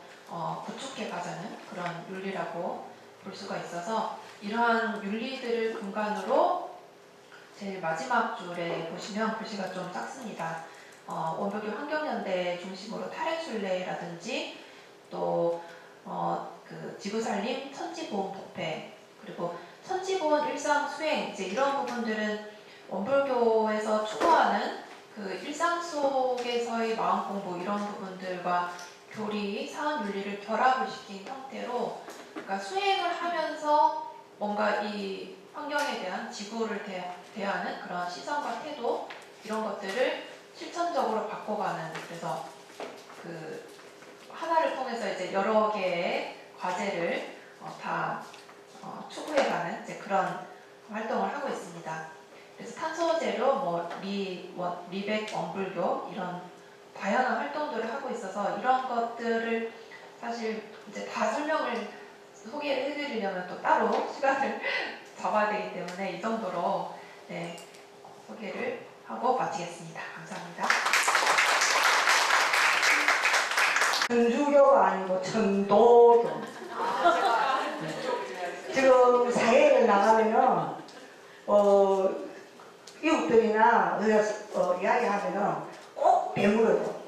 구축해 가자는 그런 윤리라고 볼 수가 있어서 이러한 윤리들을 근간으로 제일 마지막 줄에 보시면 글씨가 좀 작습니다. 원불교 환경연대 중심으로 탈핵순례라든지 또 그 지구살림, 천지보험 독배 그리고 천지보험 일상수행 이제 이런 부분들은 원불교에서 추구하는 그 일상 속에서의 마음 공부 이런 부분들과 교리, 사은 윤리를 결합을 시킨 형태로 그러니까 수행을 하면서 뭔가 이 환경에 대한 지구를 대하는 그런 시선과 태도 이런 것들을 실천적으로 바꿔가는 그래서 그 하나를 통해서 이제 여러 개의 과제를 다 추구해가는 이제 그런 활동을 하고 있습니다. 그래서 탄소제로 뭐 리백 원불교 이런 다양한 활동들을 하고 있어서 이런 것들을 사실 이제 다 소개를 해드리려면 또 따로 시간을 잡아야 되기 때문에 이 정도로 네, 소개를 하고 마치겠습니다. 감사합니다. 천주교가 아니고 천도교. 지금 사회에 나가면은 이웃들이나 이야기하면은 꼭 배물어요.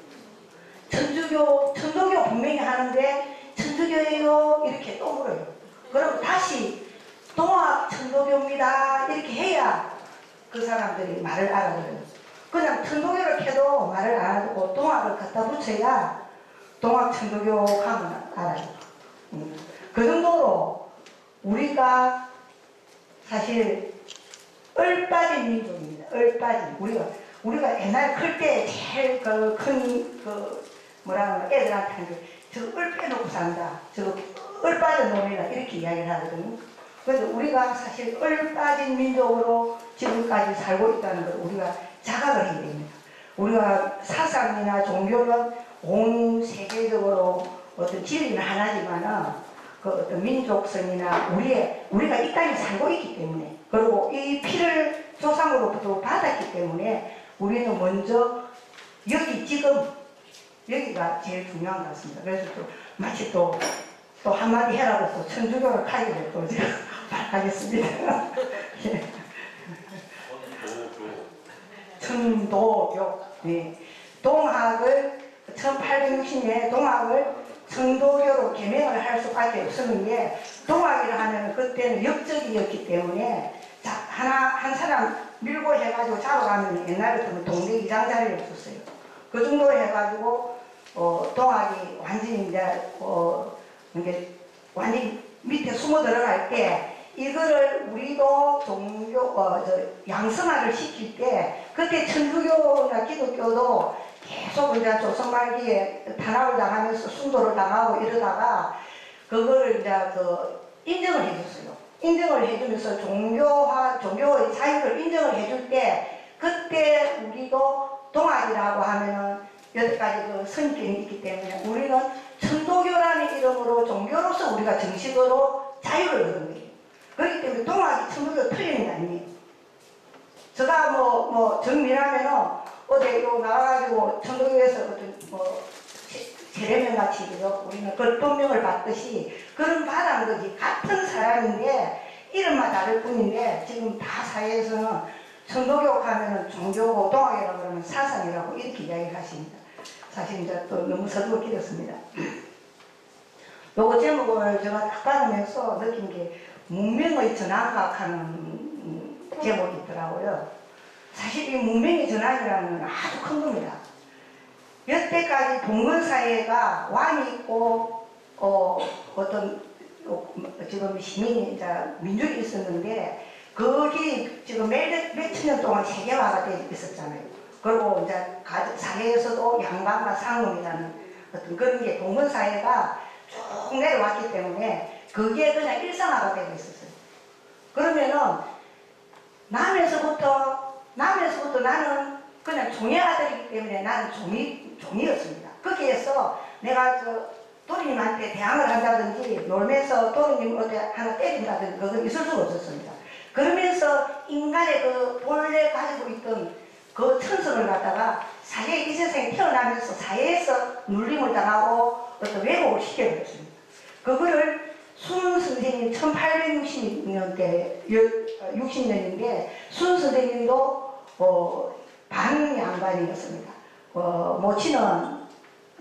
천도교 분명히 하는데 천주교예요 이렇게 또 물어요. 그럼 다시 동학 천도교입니다 이렇게 해야 그 사람들이 말을 알아들어요. 그냥 천도교를 해도 말을 안 하고 동학을 갖다 붙여야 동학 천도교 가면 알아요. 그 정도로 우리가 사실 얼빠진 민족입니다. 얼빠진 우리가 옛날 클 때 제일 뭐라 하나 애들한테 하는 게 저거 얼 빼놓고 산다. 저거 얼 빠진 놈이다 이렇게 이야기를 하거든요. 그래서 우리가 사실 얼 빠진 민족으로 지금까지 살고 있다는 걸 우리가 자각을 해야 됩니다. 우리가 사상이나 종교는 온 세계적으로 어떤 진리는 하나지만은 그 어떤 민족성이나 우리가 이 땅에 살고 있기 때문에 그리고 이 피를 조상으로부터 받았기 때문에 우리는 먼저 여기가 제일 중요한 것 같습니다. 그래서 또 마치 또 한마디 해라고 또 천주교를 가기로 또 제가 말하겠습니다. 예. 천도교. 네. 동학을 1860년에 동학을 천도교로 개명을 할 수밖에 없었는 게 동학이라 하면 그때는 역적이었기 때문에 한 사람 밀고 해가지고 잡아가면 옛날에 보면 동네 이장 자리가 없었어요. 그 정도로 해가지고 동학이 완전히 이제 완전히 밑에 숨어 들어갈 때 이거를 우리도 양성화를 시킬 때 그때 천주교나 기독교도 계속 이제 조선 말기에 탄압을 당하면서 순도를 당하고 이러다가 그거를 이제 인정을 해줬어요. 인정을 해주면서 종교의 자유를 인정을 해줄 때 그때 우리도 동학이라고 하면은 여러 가지 선입견이 있기 때문에 우리는 천도교라는 이름으로 종교로서 우리가 정식으로 자유를 얻은 거예요. 그렇기 때문에 동학이 천도교 틀리는 게 아니에요. 제가 정밀하면은 어제 나와가지고 천도교에서 어떤 세례명 같이 그죠? 우리는 걸법명을 받듯이 그런 받은 거지 같은 사람인데 이름만 다를 뿐인데 지금 다 사회에서는 천도교 하면은 종교고 동학이라고 그러면 사상이라고 이렇게 이야기를 하십니다. 사실 이제 또 너무 서두어 길었습니다. 요거 제목을 제가 딱 받으면서 느낀 게 문명의 전환각하는 제목이 있더라고요. 사실 이 문명의 전환이라는 건 아주 큰 겁니다. 여태까지 봉건사회가 왕이 있고 어떤 지금 시민이 이제 민족이 있었는데 거기 지금 몇천 년 동안 세계화가 되어 있었잖아요. 그리고 이제 사회에서도 양반과 상놈이라는 어떤 그런 게 봉건사회가 쭉 내려왔기 때문에 그게 그냥 일상화가 되고 있었어요. 그러면은 남에서부터 나는 그냥 종의 아들이기 때문에 나는 종이었습니다. 거기에서 내가 도리님한테 대항을 한다든지 놀면서 도리님 어디 하나 때린다든지 그건 있을 수가 없었습니다. 그러면서 인간의 그 본래 가지고 있던 그 천성을 갖다가 사회의 이 세상에 태어나면서 사회에서 눌림을 당하고 어떤 왜곡을 시켜버렸습니다. 그거를 순 선생님 1860년대 60년인데 순 선생님도 반양반이었습니다. 모친은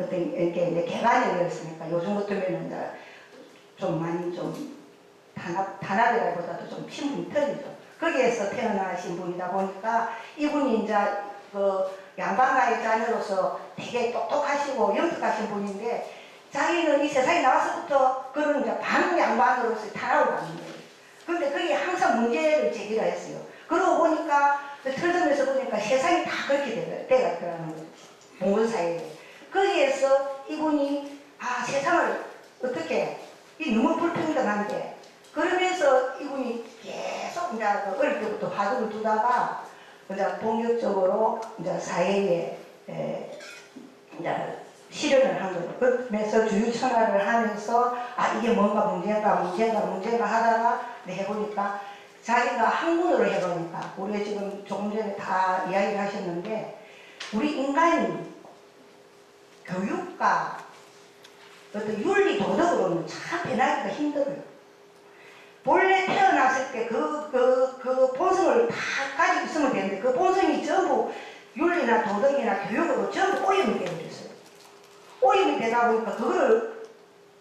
어떤 이렇게 개간이었으니까 요즘 같으면은 이제 좀 많이 좀 단합이라기보다도 좀 신분이 틀리죠. 거기에서 태어나신 분이다 보니까 이분이 이제 그 양반가의 자녀로서 되게 똑똑하시고 영특하신 분인데 자기는 이 세상에 나와서부터 그런 이제 반양반으로서 탄압을 받는 거예요. 그런데 그게 항상 문제를 제기를 했어요. 그러고 보니까 틀점에서 보니까 세상이 다 그렇게 돼가 있더라는 거예요. 봉건사회에. 거기에서 이분이 세상을 어떻게 너무 불평등한데 그러면서 이분이 계속 이제 어릴 때부터 바둑을 두다가 이제 본격적으로 이제 사회에 이제 실현을 한 거예요. 그러면서 주유천하를 하면서 이게 뭔가 문제인가 하다가 해보니까 자기가 학문으로 해보니까 우리가 지금 조금 전에 다 이야기를 하셨는데 우리 인간이 교육과 어떤 윤리 도덕으로는 참 변하기가 힘들어요. 본래 태어났을 때 그 본성을 다 가지고 있으면 되는데 그 본성이 전부 윤리나 도덕이나 교육으로 전부 오염이 되어버렸어요. 오염이 되다 보니까 그거를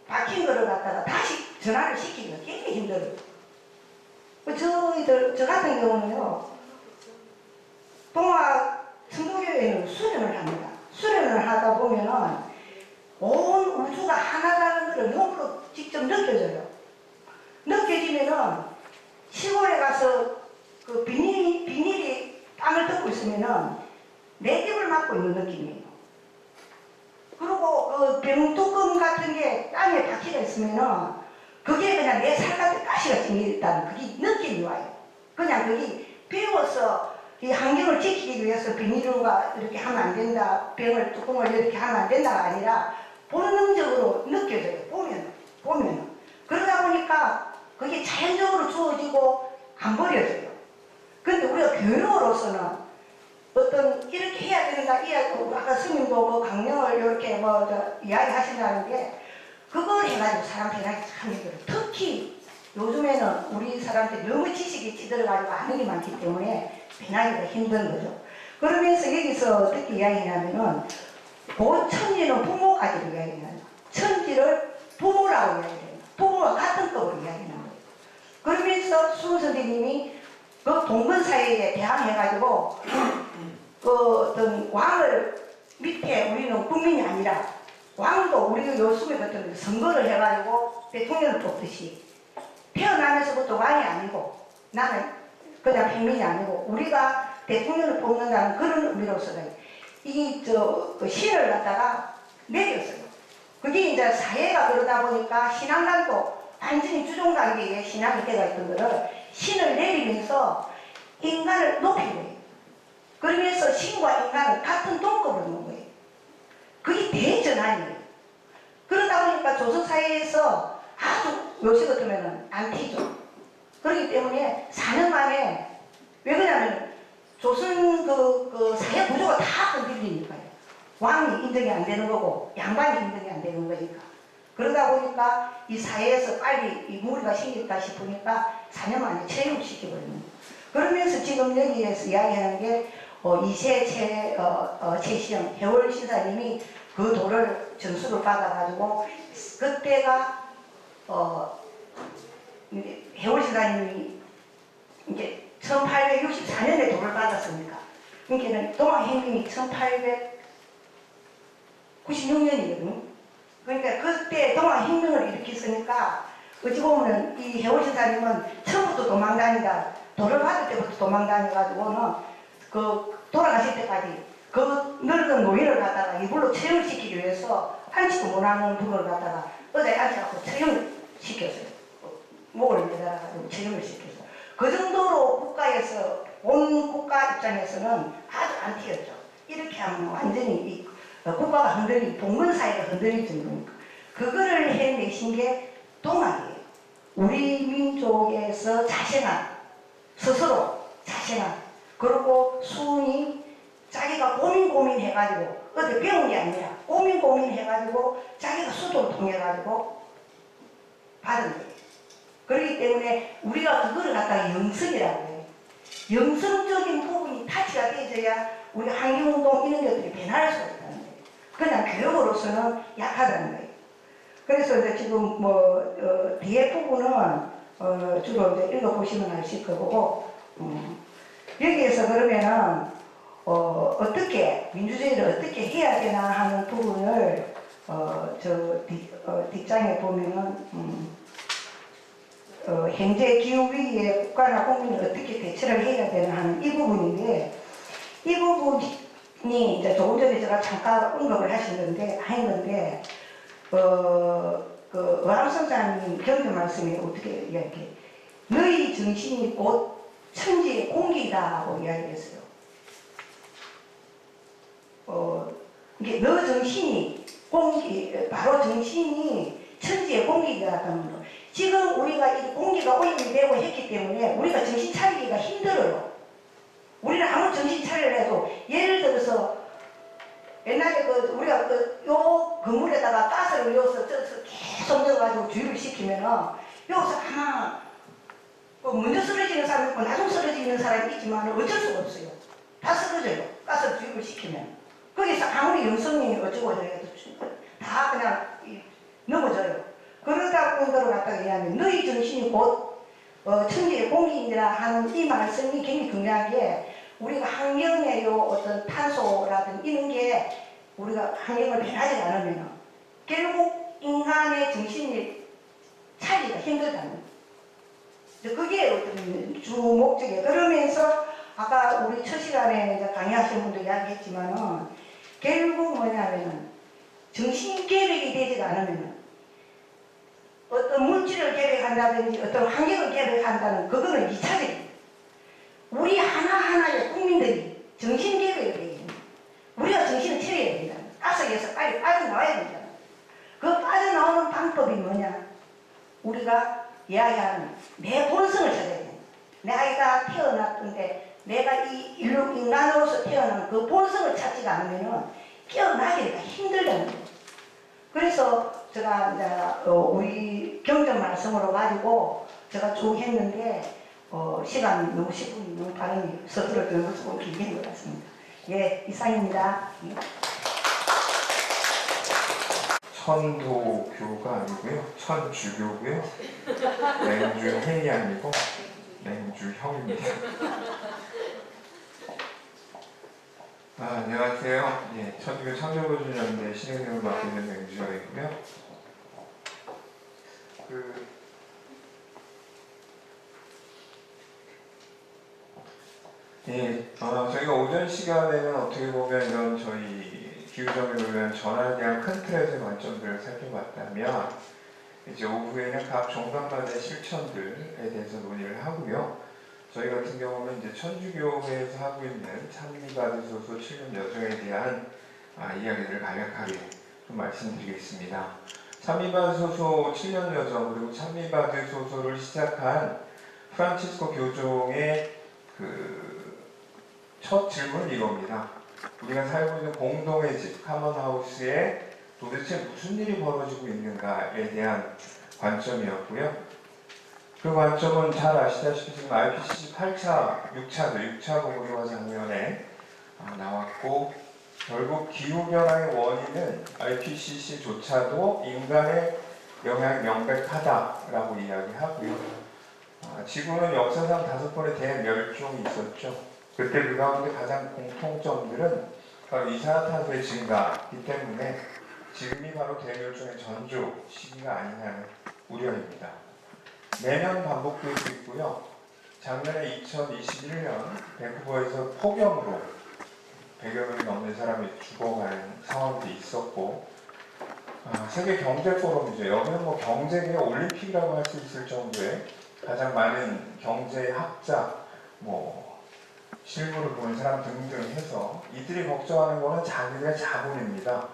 박힌 거를 갖다가 다시 전환을 시키기가 굉장히 힘들어요. 저 같은 경우는요, 동학 천도교회는 수련을 합니다. 수련을 하다 보면은 온 우주가 하나라는 것을 몸으로 직접 느껴져요. 느껴지면은 시골에 가서 그 비닐이 땅을 덮고 있으면은 내 집을 맡고 있는 느낌이에요. 그리고 그 병뚜껑 같은 게 땅에 박히가 있으면은 그게 그냥 내 살갗에 가시가 찡있다는 그게 느낌이 와요. 그냥 그게 배워서 이 환경을 지키기 위해서 비닐과 이렇게 하면 안 된다, 병을 뚜껑을 이렇게 하면 안 된다가 아니라 본능적으로 느껴져요. 보면은. 그러다 보니까 그게 자연적으로 주어지고 안 버려져요. 근데 우리가 교육으로서는 어떤 이렇게 해야 된다, 아까 스님도 뭐 강령을 이렇게 이야기하신다는 게 그걸 해가지고 사람 변하기 참 힘들어요. 특히 요즘에는 우리 사람들이 너무 지식이 찌들어가지고 아는 게 많기 때문에 변하기가 힘든 거죠. 그러면서 여기서 어떻게 이야기하냐면은 천지는 부모까지도 이야기해요. 천지를 부모라고 이야기해요. 부모와 같은 급으로 이야기하는 거예요. 그러면서 수 선생님이 그 봉건사회에 대항해가지고 그 어떤 왕을 밑에 우리는 국민이 아니라 왕도 우리가 요즘에 같은 선거를 해가지고 대통령을 뽑듯이 태어나면서부터 왕이 아니고 나는 그냥 평민이 아니고 우리가 대통령을 뽑는다는 그런 의미로서는 그 신을 갖다가 내렸어요. 그게 이제 사회가 그러다 보니까 신앙관도 완전히 주종관계에 신앙이 되어 있던 거를 신을 내리면서 인간을 높이는 거예요. 그러면서 신과 인간을 같은 동급으로 놓은 거예요. 그게 대전환이에요. 그러다 보니까 조선사회에서 아주 요새 같으면 안티죠. 그렇기 때문에 4년 만에 왜 그러냐면 조선 그 사회 구조가 다 흔들리니까요. 왕이 인정이 안 되는 거고 양반이 인정이 안 되는 거니까. 그러다 보니까 이 사회에서 빨리 이 무리가 생겼다 싶으니까 4년 만에 체육시켜버리는 거예요. 그러면서 지금 여기에서 이야기하는 게 이세 최시영 해월 신사님이 그 돌을 전수를 받아가지고 그때가 해월 신사님이 이제 1864년에 돌을 받았으니까 그러니까 동학행민이 1896년이거든요. 그러니까 그때 동학혁명을 일으켰으니까 어찌 보면 이 해월 신사님은 처음부터 도망다니다 돌을 받을 때부터 도망다녀가지고는 그 돌아가실 때까지 그 늙은 노인을 갖다가 이불로 처형을 시키기 위해서 한치도 못하는 분을 갖다가 어디에 앉혀갖고 처형을 시켰어요. 목을 매달아가지고 처형을 시켰어요. 그 정도로 국가에서 온 국가 입장에서는 아주 안티였죠. 이렇게 하면 완전히 이 국가가 흔들리고 봉건사회가 흔들릴 정도니까 그거를 해내신 게 동학이에요. 우리 민족에서 자생한 스스로 자생한 그리고 수은이 자기가 고민해가지고 어디 배운 게 아니라 고민해가지고 자기가 수도를 통해가지고 받은 거예요. 그렇기 때문에 우리가 그거를 갖다가 영성이라고 해요. 영성적인 부분이 타치가 되어야 우리 환경운동 이런 것들이 변할 수가 있다는 거예요. 그냥 교육으로서는 약하다는 거예요. 그래서 이제 지금 뒤에 부분은 주로 이제 읽어보시면 아실 거고 여기에서 그러면은 어떻게 민주주의를 어떻게 해야 되나 하는 부분을 뒷장에 보면은 현재 기후위기에 국가나 국민이 어떻게 대처를 해야 되나 하는 이 부분인데 이 부분이 이제 조금 전에 제가 잠깐 언급을 하셨는데 그 의암선장님 경제 말씀에 어떻게 이야기해? 너희 정신이 곧 천지의 공기다고 이야기했어요. 이게 너 정신이 공기, 바로 정신이 천지의 공기다라는 거. 지금 우리가 이 공기가 오염이 되고 했기 때문에 우리가 정신 차리기가 힘들어요. 우리는 아무 정신 차리려 해도 예를 들어서 옛날에 우리가 요 건물에다가 가스를 넣어서 계속 넣어가지고 주유를 시키면은 여기서 하나 먼저 쓰러지는 사람이 있고 나중 쓰러지는 사람이 있지만 어쩔 수가 없어요. 다 쓰러져요. 가스 주유를 시키면. 거기서 아무리 영성이 어쩌고 해도 다 그냥 넘어져요. 그러다 보니까 갖다가 얘기하면 너희 정신이 곧 천지의 공기이라 하는 이 말씀이 굉장히 중요한 게 우리가 환경의 요 어떤 탄소라든 이런 게 우리가 환경을 변하지 않으면 결국 인간의 정신이 차리기가 힘들다는 거예요. 그게 어떤 주 목적이에요. 그러면서 아까 우리 첫 시간에 강의하신 분도 이야기했지만은 결국 뭐냐면은 정신 계획이 되지가 않으면 어떤 물질을 계획한다든지 어떤 환경을 계획한다는 그거는 2차적입니다. 우리 하나하나의 국민들이 정신 계획을 해야 됩니다. 우리가 정신을 차려야 된다. 가스에서 빨리 빠져나와야 된다. 그 빠져나오는 방법이 뭐냐? 우리가 이야기하는 내 본성을 찾아야 된다. 내가 태어났던데 내가 이 인간으로서 태어난 그 본성을 찾지가 않으면 깨어나기가 힘들다는 거예요. 그래서 제가 이제 우리 경전 말씀으로 가지고 제가 쭉 했는데 시간이 너무 10분이 너무 빠르니 서두를 들고 조금 길게 한 것 같습니다. 예, 이상입니다. 천도교가 아니고요. 천주교고요. 맹주행이 아니고 맹주형입니다. 안녕하세요. 예, 천주교 창조보존연대 신행님을 맡고 있는 맹주형이고요. 저희가 오전 시간에는 어떻게 보면 이런 저희 기후정의를 위한 전환에 대한 큰 틀에서의 관점들을 살펴봤다면 이제 오후에는 각 종단간의 실천들에 대해서 논의를 하고요. 저희 같은 경우는 이제 천주교회에서 하고 있는 찬미받으소서 7년 여정에 대한 이야기들을 간략하게 좀 말씀드리겠습니다. 찬미받으소서 7년 여정 그리고 찬미받으소서를 시작한 프란치스코 교종의 첫 질문은 이겁니다. 우리가 살고 있는 공동의 집, 카먼하우스에 도대체 무슨 일이 벌어지고 있는가에 대한 관점이었고요. 그 관점은 잘 아시다시피 지금 IPCC 8차, 6차 보고서가 작년에 나왔고 결국 기후변화의 원인은 IPCC조차도 인간의 영향이 명백하다라고 이야기하고요. 지구는 역사상 5번의 대멸종이 있었죠. 그때 그 가운데 가장 공통점들은 바로 이산화탄소의 증가이기 때문에 지금이 바로 대멸종의 전조 시기가 아니냐는 우려입니다. 매년 반복되고 있고요. 작년에 2021년 밴쿠버에서 폭염으로 100여 명이 넘는 사람이 죽어가는 상황도 있었고 세계 경제 포럼이죠. 여기는 뭐 경제계 올림픽이라고 할 수 있을 정도의 가장 많은 경제학자, 실무를 보는 사람 등등 해서 이들이 걱정하는 거는 자기들의 자본입니다.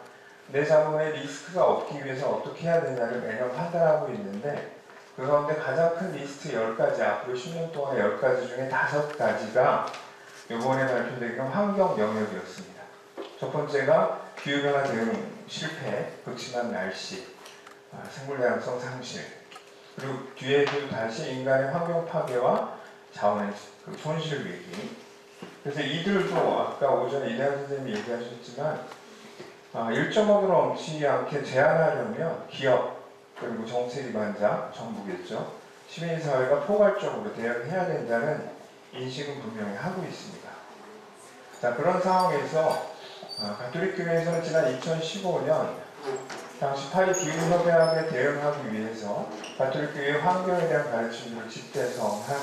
내 자본의 리스크가 없기 위해서 어떻게 해야 되냐를 매년 판단하고 있는데 그 가운데 가장 큰 리스트 10가지, 앞으로 10년 동안 10가지 중에 5가지가 이번에 발표된 환경 영역이었습니다. 첫 번째가 기후변화 대응 실패, 극심한 날씨, 생물 다양성 상실, 그리고 뒤에도 다시 인간의 환경 파괴와 자원의 손실 위기. 그래서 이들도 아까 오전에 이대한 선생님이 얘기하셨지만 일정하게 넘치지 않게 제한하려면 기업 그리고 정책 기반자, 정부겠죠. 시민사회가 포괄적으로 대응해야 된다는 인식은 분명히 하고 있습니다. 자, 그런 상황에서 가톨릭 교회에서는 지난 2015년 당시 파리 기후협약에 대응하기 위해서 가톨릭 교회의 환경에 대한 가르침을 집대성한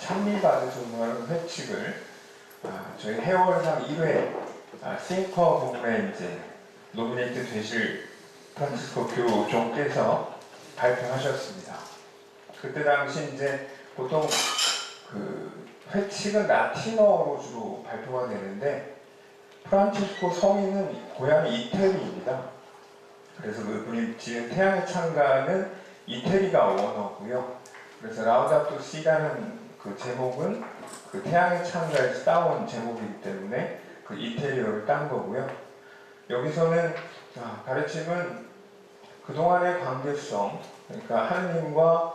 찬미받을 존중하는 회칙을 저희 해월상 1회 싱커 부문에 이제 노미네이트 되실 프란치스코 교종께서 발표하셨습니다. 그때 당시 이제 보통 그 회칙은 라틴어로 주로 발표가 되는데 프란치스코 성인은 고향이 이태리입니다. 그래서 그분이 지은 태양의 창가는 이태리가 원어고요. 그래서 라우다토 시라는 그 제목은 그 태양의 창가에서 따온 제목이기 때문에 그 이태리어를 딴 거고요. 여기서는 가르침은 그동안의 관계성, 그러니까 하느님과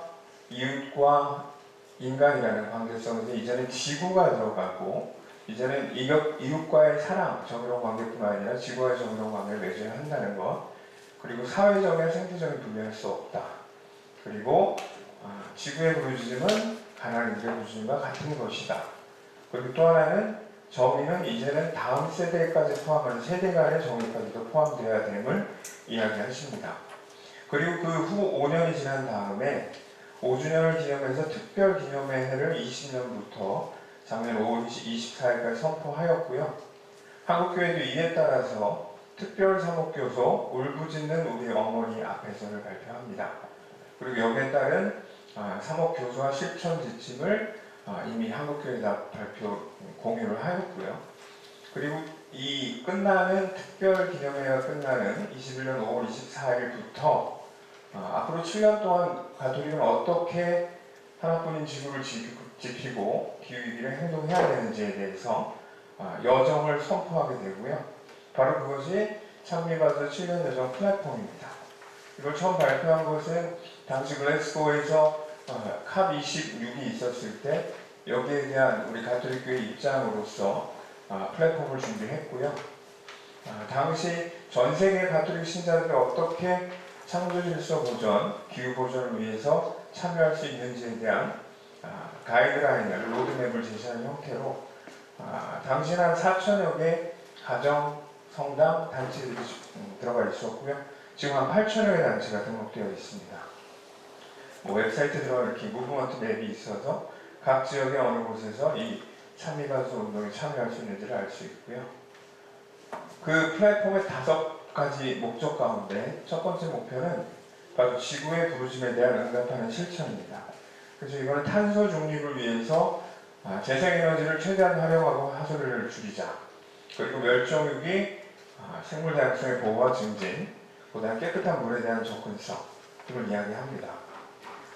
이웃과 인간이라는 관계성에서 이제는 지구가 들어가고 이제는 이웃과의 사랑, 정의로운 관계뿐만 아니라 지구와의 정의로운 관계를 맺어야 한다는 것, 그리고 사회적인 생태적인 분리할 수 없다. 그리고 지구의 부르짖음은 가난한 이들의 부르짖음과 같은 것이다. 그리고 또 하나는 정의는 이제는 다음 세대까지 포함하는 세대 간의 정의까지도 포함되어야 됨을 이야기하십니다. 그리고 그 후 5년이 지난 다음에 5주년을 기념해서 특별 기념의 해를 20년부터 작년 5월 24일까지 선포하였고요. 한국교회도 이에 따라서 특별 사목교소 울부짖는 우리 어머니 앞에서를 발표합니다. 그리고 여기에 따른 사목교소와 실천 지침을 이미 한국교회가 공유를 하였고요. 그리고 이 끝나는 특별 기념회가 끝나는 21년 5월 24일부터 앞으로 7년 동안 가톨릭은 어떻게 하나뿐인 지구를 지키고 기후위기를 행동해야 되는지에 대해서 여정을 선포하게 되고요. 바로 그것이 찬미받을 7년 여정 플랫폼입니다. 이걸 처음 발표한 것은 당시 글래스고에서 캅 26이 있었을 때 여기에 대한 우리 가톨릭 교회 입장으로서 플랫폼을 준비했고요. 당시 전 세계 가톨릭 신자들이 어떻게 창조 질서 보전, 기후 보전을 위해서 참여할 수 있는지에 대한 가이드라인을 로드맵을 제시하는 형태로 당시 한 4천여 개 가정, 성당, 단체들이 들어가 있었고요. 지금 한 8천여 개 단체가 등록되어 있습니다. 웹사이트에 들어가 이렇게 무브먼트 맵이 있어서 각 지역의 어느 곳에서 이 찬미가수 운동에 참여할 수 있는지를 알 수 있고요. 그 플랫폼의 5가지 목적 가운데 첫 번째 목표는 바로 지구의 부르심에 대한 응답하는 실천입니다. 그래서 이거는 탄소 중립을 위해서 재생에너지를 최대한 활용하고 하수를 줄이자. 그리고 멸종위기, 생물 다양성의 보호와 증진, 보다 깨끗한 물에 대한 접근성 등을 이야기합니다.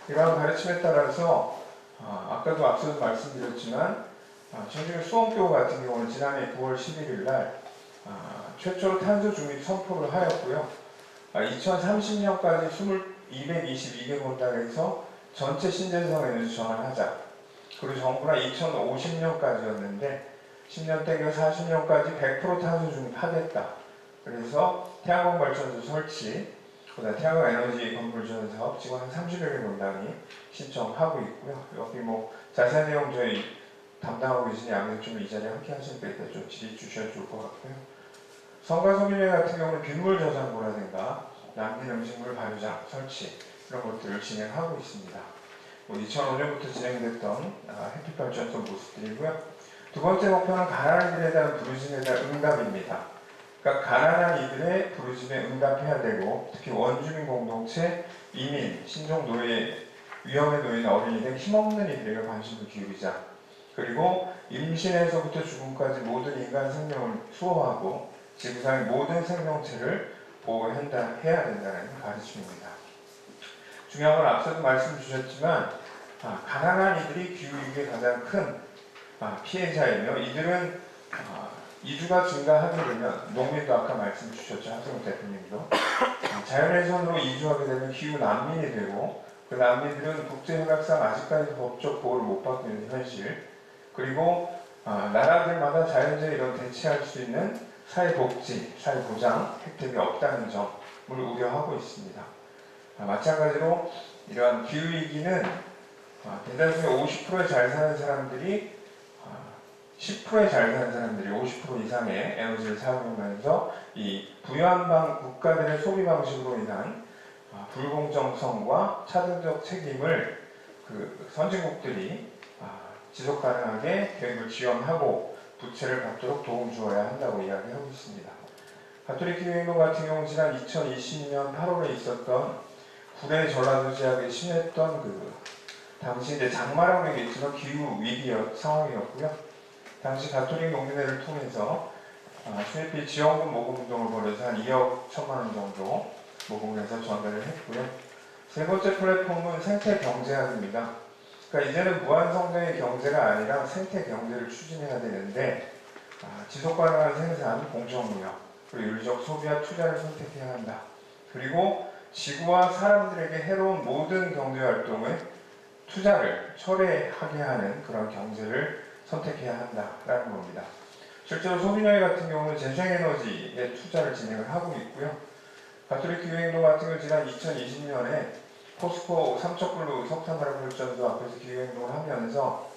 이러한 가르침에 따라서 아까도 앞서서 말씀드렸지만 전주교 수원교 같은 경우는 지난해 9월 11일 날 최초로 탄소 중립 선포를 하였고요. 2030년까지 222개 본당에서 전체 신재생 에너지 전환하자. 그리고 정부가 2050년까지였는데 10년 땡겨 40년까지 100% 탄소 중립하겠다. 그래서 태양광 발전소 설치, 그다음 태양광 에너지 건물 지원 사업 지금 한 30여 개 농당이 신청하고 있고요. 여기 뭐 자세한 내용 저희 담당하고 계신 양들 좀 이 자리에 함께 하실 때 좀 질의 주셔도 좋을 것 같고요. 성가소비회 같은 경우는 빗물 저장고라든가 남긴 음식물 발효장 설치 이런 것들을 진행하고 있습니다. 2005년부터 진행됐던 햇빛 발전소 모습들이고요. 두 번째 목표는 가난한 이들에 대한 부르심에 대한 응답입니다. 그러니까 가난한 이들의 부르심에 응답해야 되고 특히 원주민 공동체, 이민, 신종 노예, 위험에 놓인 어린이 등 힘없는 이들에게 관심을 기울이자. 그리고 임신에서부터 죽음까지 모든 인간 생명을 수호하고 지구상의 모든 생명체를 보호해야 된다는 가르침입니다. 중요한 건 앞서도 말씀 주셨지만 가난한 이들이 기후위기의 가장 큰 피해자이며 이들은 이주가 증가하게 되면 농민도 아까 말씀 주셨죠. 하성욱 대표님도 자연훼손으로 이주하게 되면 기후 난민이 되고 그 난민들은 국제협약상 아직까지 법적 보호를 못 받고 있는 현실 그리고 나라들마다 자연재해 이런 대체할 수 있는 사회복지, 사회보장 혜택이 없다는 점을 우려하고 있습니다. 마찬가지로 이러한 기후위기는 대다수의 50%에 잘 사는 사람들이 10%에 잘 사는 사람들이 50% 이상의 에너지를 사용하면서 이 부유한 국가들의 소비 방식으로 인한 불공정성과 차등적 책임을 그 선진국들이 지속 가능하게 계획을 지원하고 부채를 갚도록 도움 주어야 한다고 이야기하고 있습니다. 가톨릭 기후행동 같은 경우 지난 2020년 8월에 있었던 구례 전라도 지역에 심했던 당시 이제 장마라고 얘기했지만 기후 위기 상황이었고요. 당시 가톨릭 농민회를 통해서 수혜비 지원금 모금 운동을 벌여서 한 2억 1천만 원 정도 모금해서 전달을 했고요. 세 번째 플랫폼은 생태 경제학입니다. 그러니까 이제는 무한성장의 경제가 아니라 생태 경제를 추진해야 되는데 지속 가능한 생산, 공정무역, 그리고 윤리적 소비와 투자를 선택해야 한다. 그리고 지구와 사람들에게 해로운 모든 경제 활동을 투자를 철회하게 하는 그런 경제를 선택해야 한다라는 겁니다. 실제로 소비노예 같은 경우는 재생에너지에 투자를 진행을 하고 있고요. 가톨릭 기후행동 같은 경우 지난 2020년에 포스코 삼척블루 석탄화력발전소 앞에서 기후행동을 하면서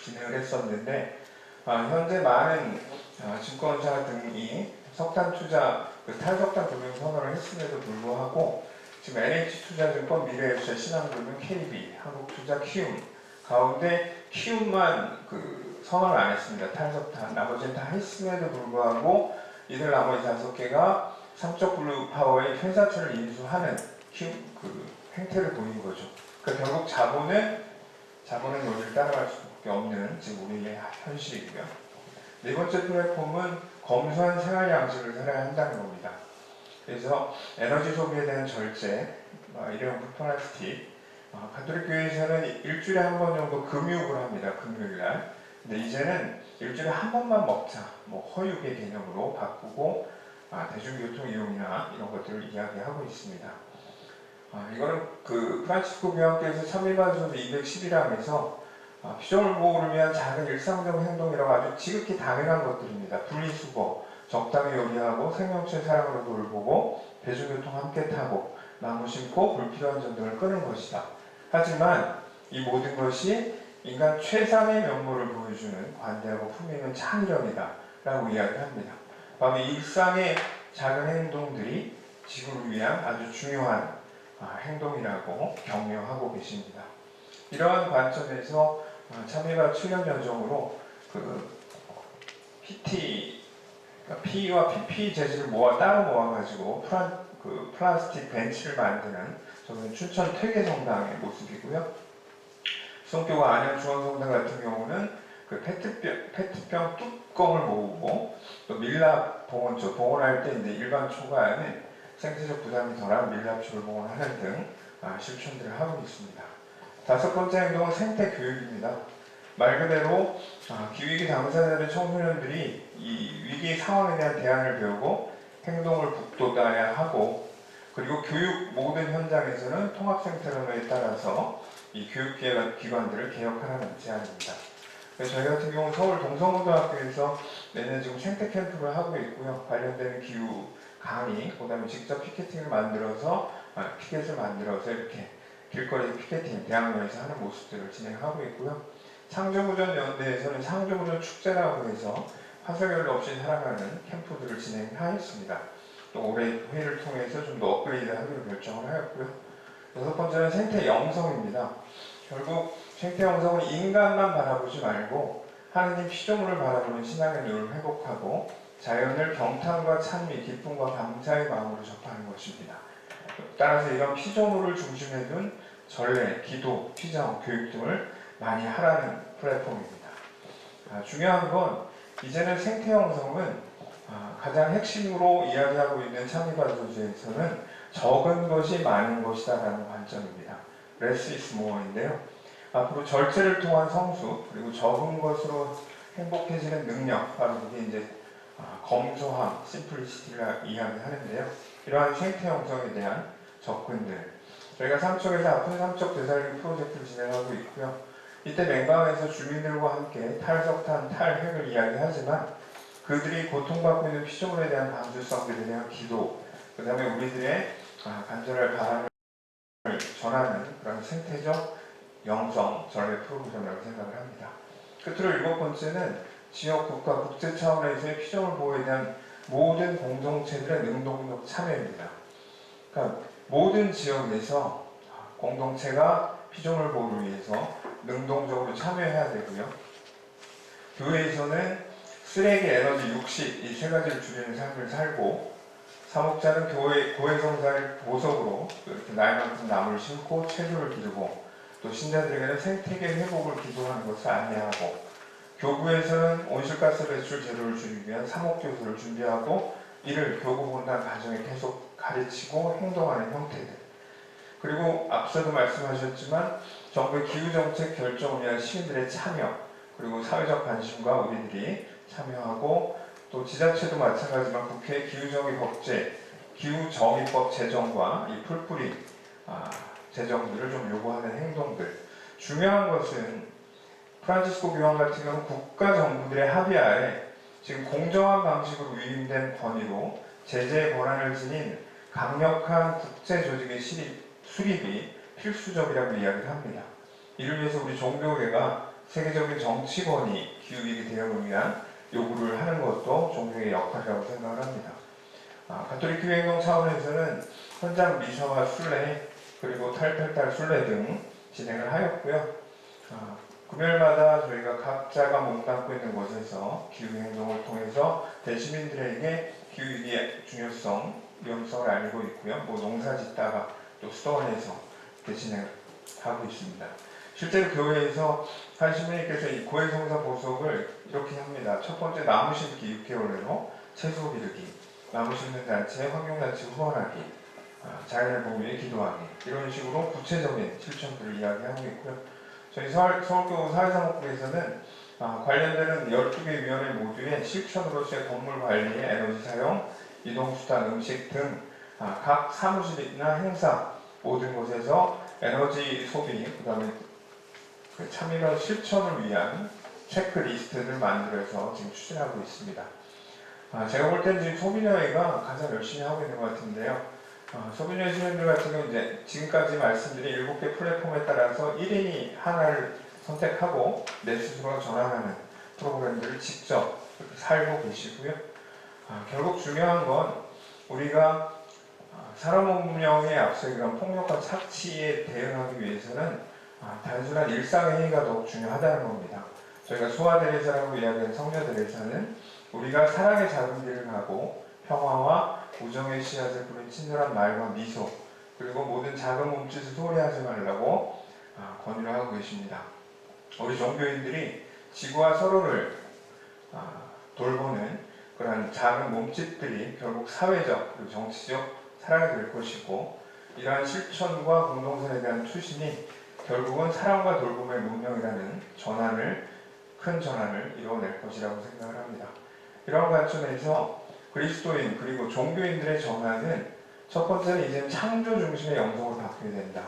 진행을 했었는데 현재 많은 증권사 등이 석탄 투자, 탈석탄 금융 선언을 했음에도 불구하고 지금 NH투자증권, 미래에셋, 신한금융, KB, 한국투자, 키움 가운데 키움만 선언을 안 했습니다. 탈석탄 나머지는 다 했음에도 불구하고 이들 나머지 5개가 삼척블루 파워의 회사채를 인수하는 행태를 보인 거죠. 그러니까 결국 자본은 논리를 따라갈 수밖에 없는 지금 우리의 현실이고요. 네 번째 플랫폼은 검소한 생활 양식을 살아야 한다는 겁니다. 그래서 에너지 소비에 대한 절제, 일회용품 플라스틱, 가톨릭 교회에서는 일주일에 한 번 정도 금육을 합니다. 금요일날. 근데 이제는 일주일에 한 번만 먹자, 허육의 개념으로 바꾸고 대중교통 이용이나 이런 것들을 이야기하고 있습니다. 이거는 프란치스코 교황께서 참일반소서 211항에서 피조물 보호를 위한 작은 일상적 행동이라고 아주 지극히 당연한 것들입니다. 분리수거, 적당히 요리하고 생명체 사랑으로 돌보고 대중교통 함께 타고 나무 심고 불필요한 전등을 끄는 것이다. 하지만 이 모든 것이 인간 최상의 면모를 보여주는 관대하고 품위 있는 창의력이다 라고 이야기합니다. 바로 일상의 작은 행동들이 지구를 위한 아주 중요한 행동이라고 격려하고 계십니다. 이러한 관점에서 참여가 7년 여정으로 P와 PP 재질을 따로 모아가지고 플라스틱 벤치를 만드는 저는 춘천 퇴계성당의 모습이고요. 성교가 안양중앙성당 같은 경우는 페트병 뚜껑을 모으고 또 밀랍 봉원초, 봉원할 때 이제 일반 초과에는 생태적 부담이 덜한 밀랍초를 봉원하는 등 실천들을 하고 있습니다. 다섯 번째 행동은 생태 교육입니다. 말 그대로 기후위기 당사자들의 청소년들이 이 위기 상황에 대한 대안을 배우고 행동을 북돋아야 하고 그리고 교육 모든 현장에서는 통합생태론에 따라서 이 교육기관들을 개혁하라는 제안입니다. 저희 같은 경우 서울 동성고등학교에서 매년 지금 생태 캠프를 하고 있고요. 관련된 기후 강의, 그다음에 직접 피켓팅을 만들어서 피켓을 만들어서 이렇게 길거리 피켓팅 대학로에서 하는 모습들을 진행하고 있고요. 창조구전연대에서는 창조구전 축제라고 해서 화석연료 없이 살아가는 캠프들을 진행하였습니다. 또 올해 회의를 통해서 좀 더 업그레이드하기로 결정을 하였고요. 6번째는 생태 영성입니다. 결국 생태 영성은 인간만 바라보지 말고 하느님 피조물을 바라보는 신앙의 눈을 회복하고 자연을 경탄과 찬미, 기쁨과 감사의 마음으로 접하는 것입니다. 따라서 이런 피조물을 중심에 둔 전례, 기도, 피정, 교육 등을 많이 하라는 플랫폼입니다. 중요한 건 이제는 생태 영성은 가장 핵심으로 이야기하고 있는 참미가도제에서는 적은 것이 많은 것이다 라는 관점입니다. Less is more인데요. 앞으로 절제를 통한 성수, 그리고 적은 것으로 행복해지는 능력, 바로 그게 이제 검소함, 심플리시티를 이야기하는데요. 이러한 생태 영성에 대한 접근들, 저희가 삼척에서 아픈 삼척 되살리기 프로젝트를 진행하고 있고요. 이때 맹강에서 주민들과 함께 탈석탄, 탈핵을 이야기하지만 그들이 고통받고 있는 피조물에 대한 감수성들에 대한 기도, 그 다음에 우리들의 간절할 바람을 전하는 그런 생태적 영성 전례 프로그램이라고 생각을 합니다. 끝으로 7번째는 지역, 국가, 국제 차원에서의 피조물 보호에 대한 모든 공동체들의 능동적 참여입니다. 그러니까 모든 지역에서 공동체가 피조물 보호를 위해서 능동적으로 참여해야 되고요. 교회에서는 쓰레기, 에너지, 육식 이 세 가지를 줄이는 삶을 살고, 사목자는 고해성사의 보석으로 이렇게 나이만큼 나무를 심고 채소를 기르고, 또 신자들에게는 생태계 회복을 기도하는 것을 안내하고, 교구에서는 온실가스 배출 제로를 줄이기 위한 사목교수를 준비하고 이를 교구 본단 과정에 계속 가르치고 행동하는 형태들, 그리고 앞서도 말씀하셨지만 정부의 기후정책 결정을 위한 시민들의 참여, 그리고 사회적 관심과 우리들이 참여하고, 또 지자체도 마찬가지지만 국회 기후정의 법제, 기후정의법 제정과 이 풀뿌리 제정들을 좀 요구하는 행동들. 중요한 것은 프란치스코 교황 같은 경우는 국가 정부들의 합의 아래 지금 공정한 방식으로 위임된 권위로 제재의 권한을 지닌 강력한 국제 조직의 수립이 필수적이라고 이야기를 합니다. 이를 위해서 우리 종교계가 세계적인 정치권이 기후위기 대응을 위한 요구를 하는 것도 종교의 역할이라고 생각을 합니다. 가톨릭 교회행동 차원에서는 현장 미사와 순례, 그리고 탈탈탈 순례 등 진행을 하였고요. 금요일마다 저희가 각자가 몸담고 있는 곳에서 기후행동을 통해서 대시민들에게 기후위기의 중요성, 위험성을 알고 있고요. 농사 짓다가 또 수도원에서 진행하고 있습니다. 실제로 교회에서 한 신부님께서 이 고해성사 보석을 이렇게 합니다. 첫 번째, 나무 심기 6개월내로 채소 기르기, 나무 심는 단체, 환경단체 후원하기, 자연을 보기 위해 기도하기, 이런 식으로 구체적인 실천들을 이야기하고 있고요. 저희 서울교 사회사목부에서는 관련되는 12개 위원회 모두의 실천으로서의 건물 관리, 에너지 사용, 이동수단, 음식 등 각 사무실이나 행사 모든 곳에서 에너지 소비, 그 다음에 참여형 실천을 위한 체크리스트를 만들어서 지금 추진하고 있습니다. 제가 볼 때는 지금 소비녀회가 가장 열심히 하고 있는 것 같은데요. 소비녀회 시민들 같은 경우 이제 지금까지 말씀드린 7개 플랫폼에 따라서 1인이 하나를 선택하고 내 스스로가 전환하는 프로그램들을 직접 살고 계시고요. 결국 중요한 건 우리가 산업 문명에 앞서 이런 폭력과 착취에 대응하기 위해서는 단순한 일상의 행위가 더욱 중요하다는 겁니다. 저희가 소아데레사라고 이야기하는 성녀데레사는 우리가 사랑의 작은 길을 가고 평화와 우정의 씨앗을 뿌린 친절한 말과 미소, 그리고 모든 작은 몸짓을 소홀히 하지 말라고 권유를 하고 계십니다. 우리 종교인들이 지구와 서로를 돌보는 그런 작은 몸짓들이 결국 사회적 그리고 정치적 사랑이 될 것이고, 이러한 실천과 공동선에 대한 투신이 결국은 사랑과 돌봄의 문명이라는 큰 전환을 이뤄낼 것이라고 생각을 합니다. 이런 관점에서 그리스도인 그리고 종교인들의 전환은 첫 번째는 이제 창조 중심의 영성으로 바뀌어야 된다.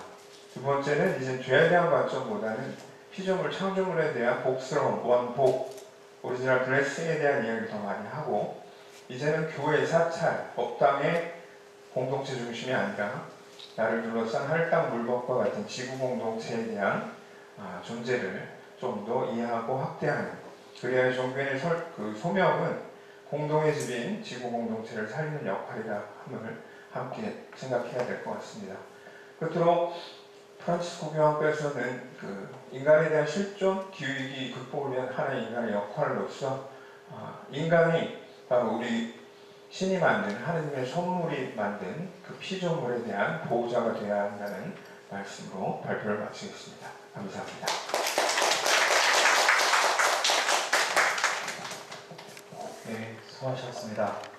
두 번째는 이제 죄에 대한 관점보다는 피조물 창조물에 대한 복스러움, 원복, 오리지널 블레싱에 대한 이야기를 더 많이 하고 이제는 교회 사찰, 법당의 공동체 중심이 아니라 나를 둘러싼 혈당 물법과 같은 지구 공동체에 대한 존재를 좀 더 이해하고 확대하는 그래야 종교의 소명은 공동의 집인 지구 공동체를 살리는 역할이라 함을 함께 생각해야 될 것 같습니다. 끝으로 프란치스코 교황께서는 인간에 대한 실존 기후위기 극복을 위한 하나의 인간의 역할로서 인간이 바로 우리 신이 만든 하느님의 선물이 만든 그 피조물에 대한 보호자가 되어야 한다는 말씀으로 발표를 마치겠습니다. 감사합니다. 네, 수고하셨습니다.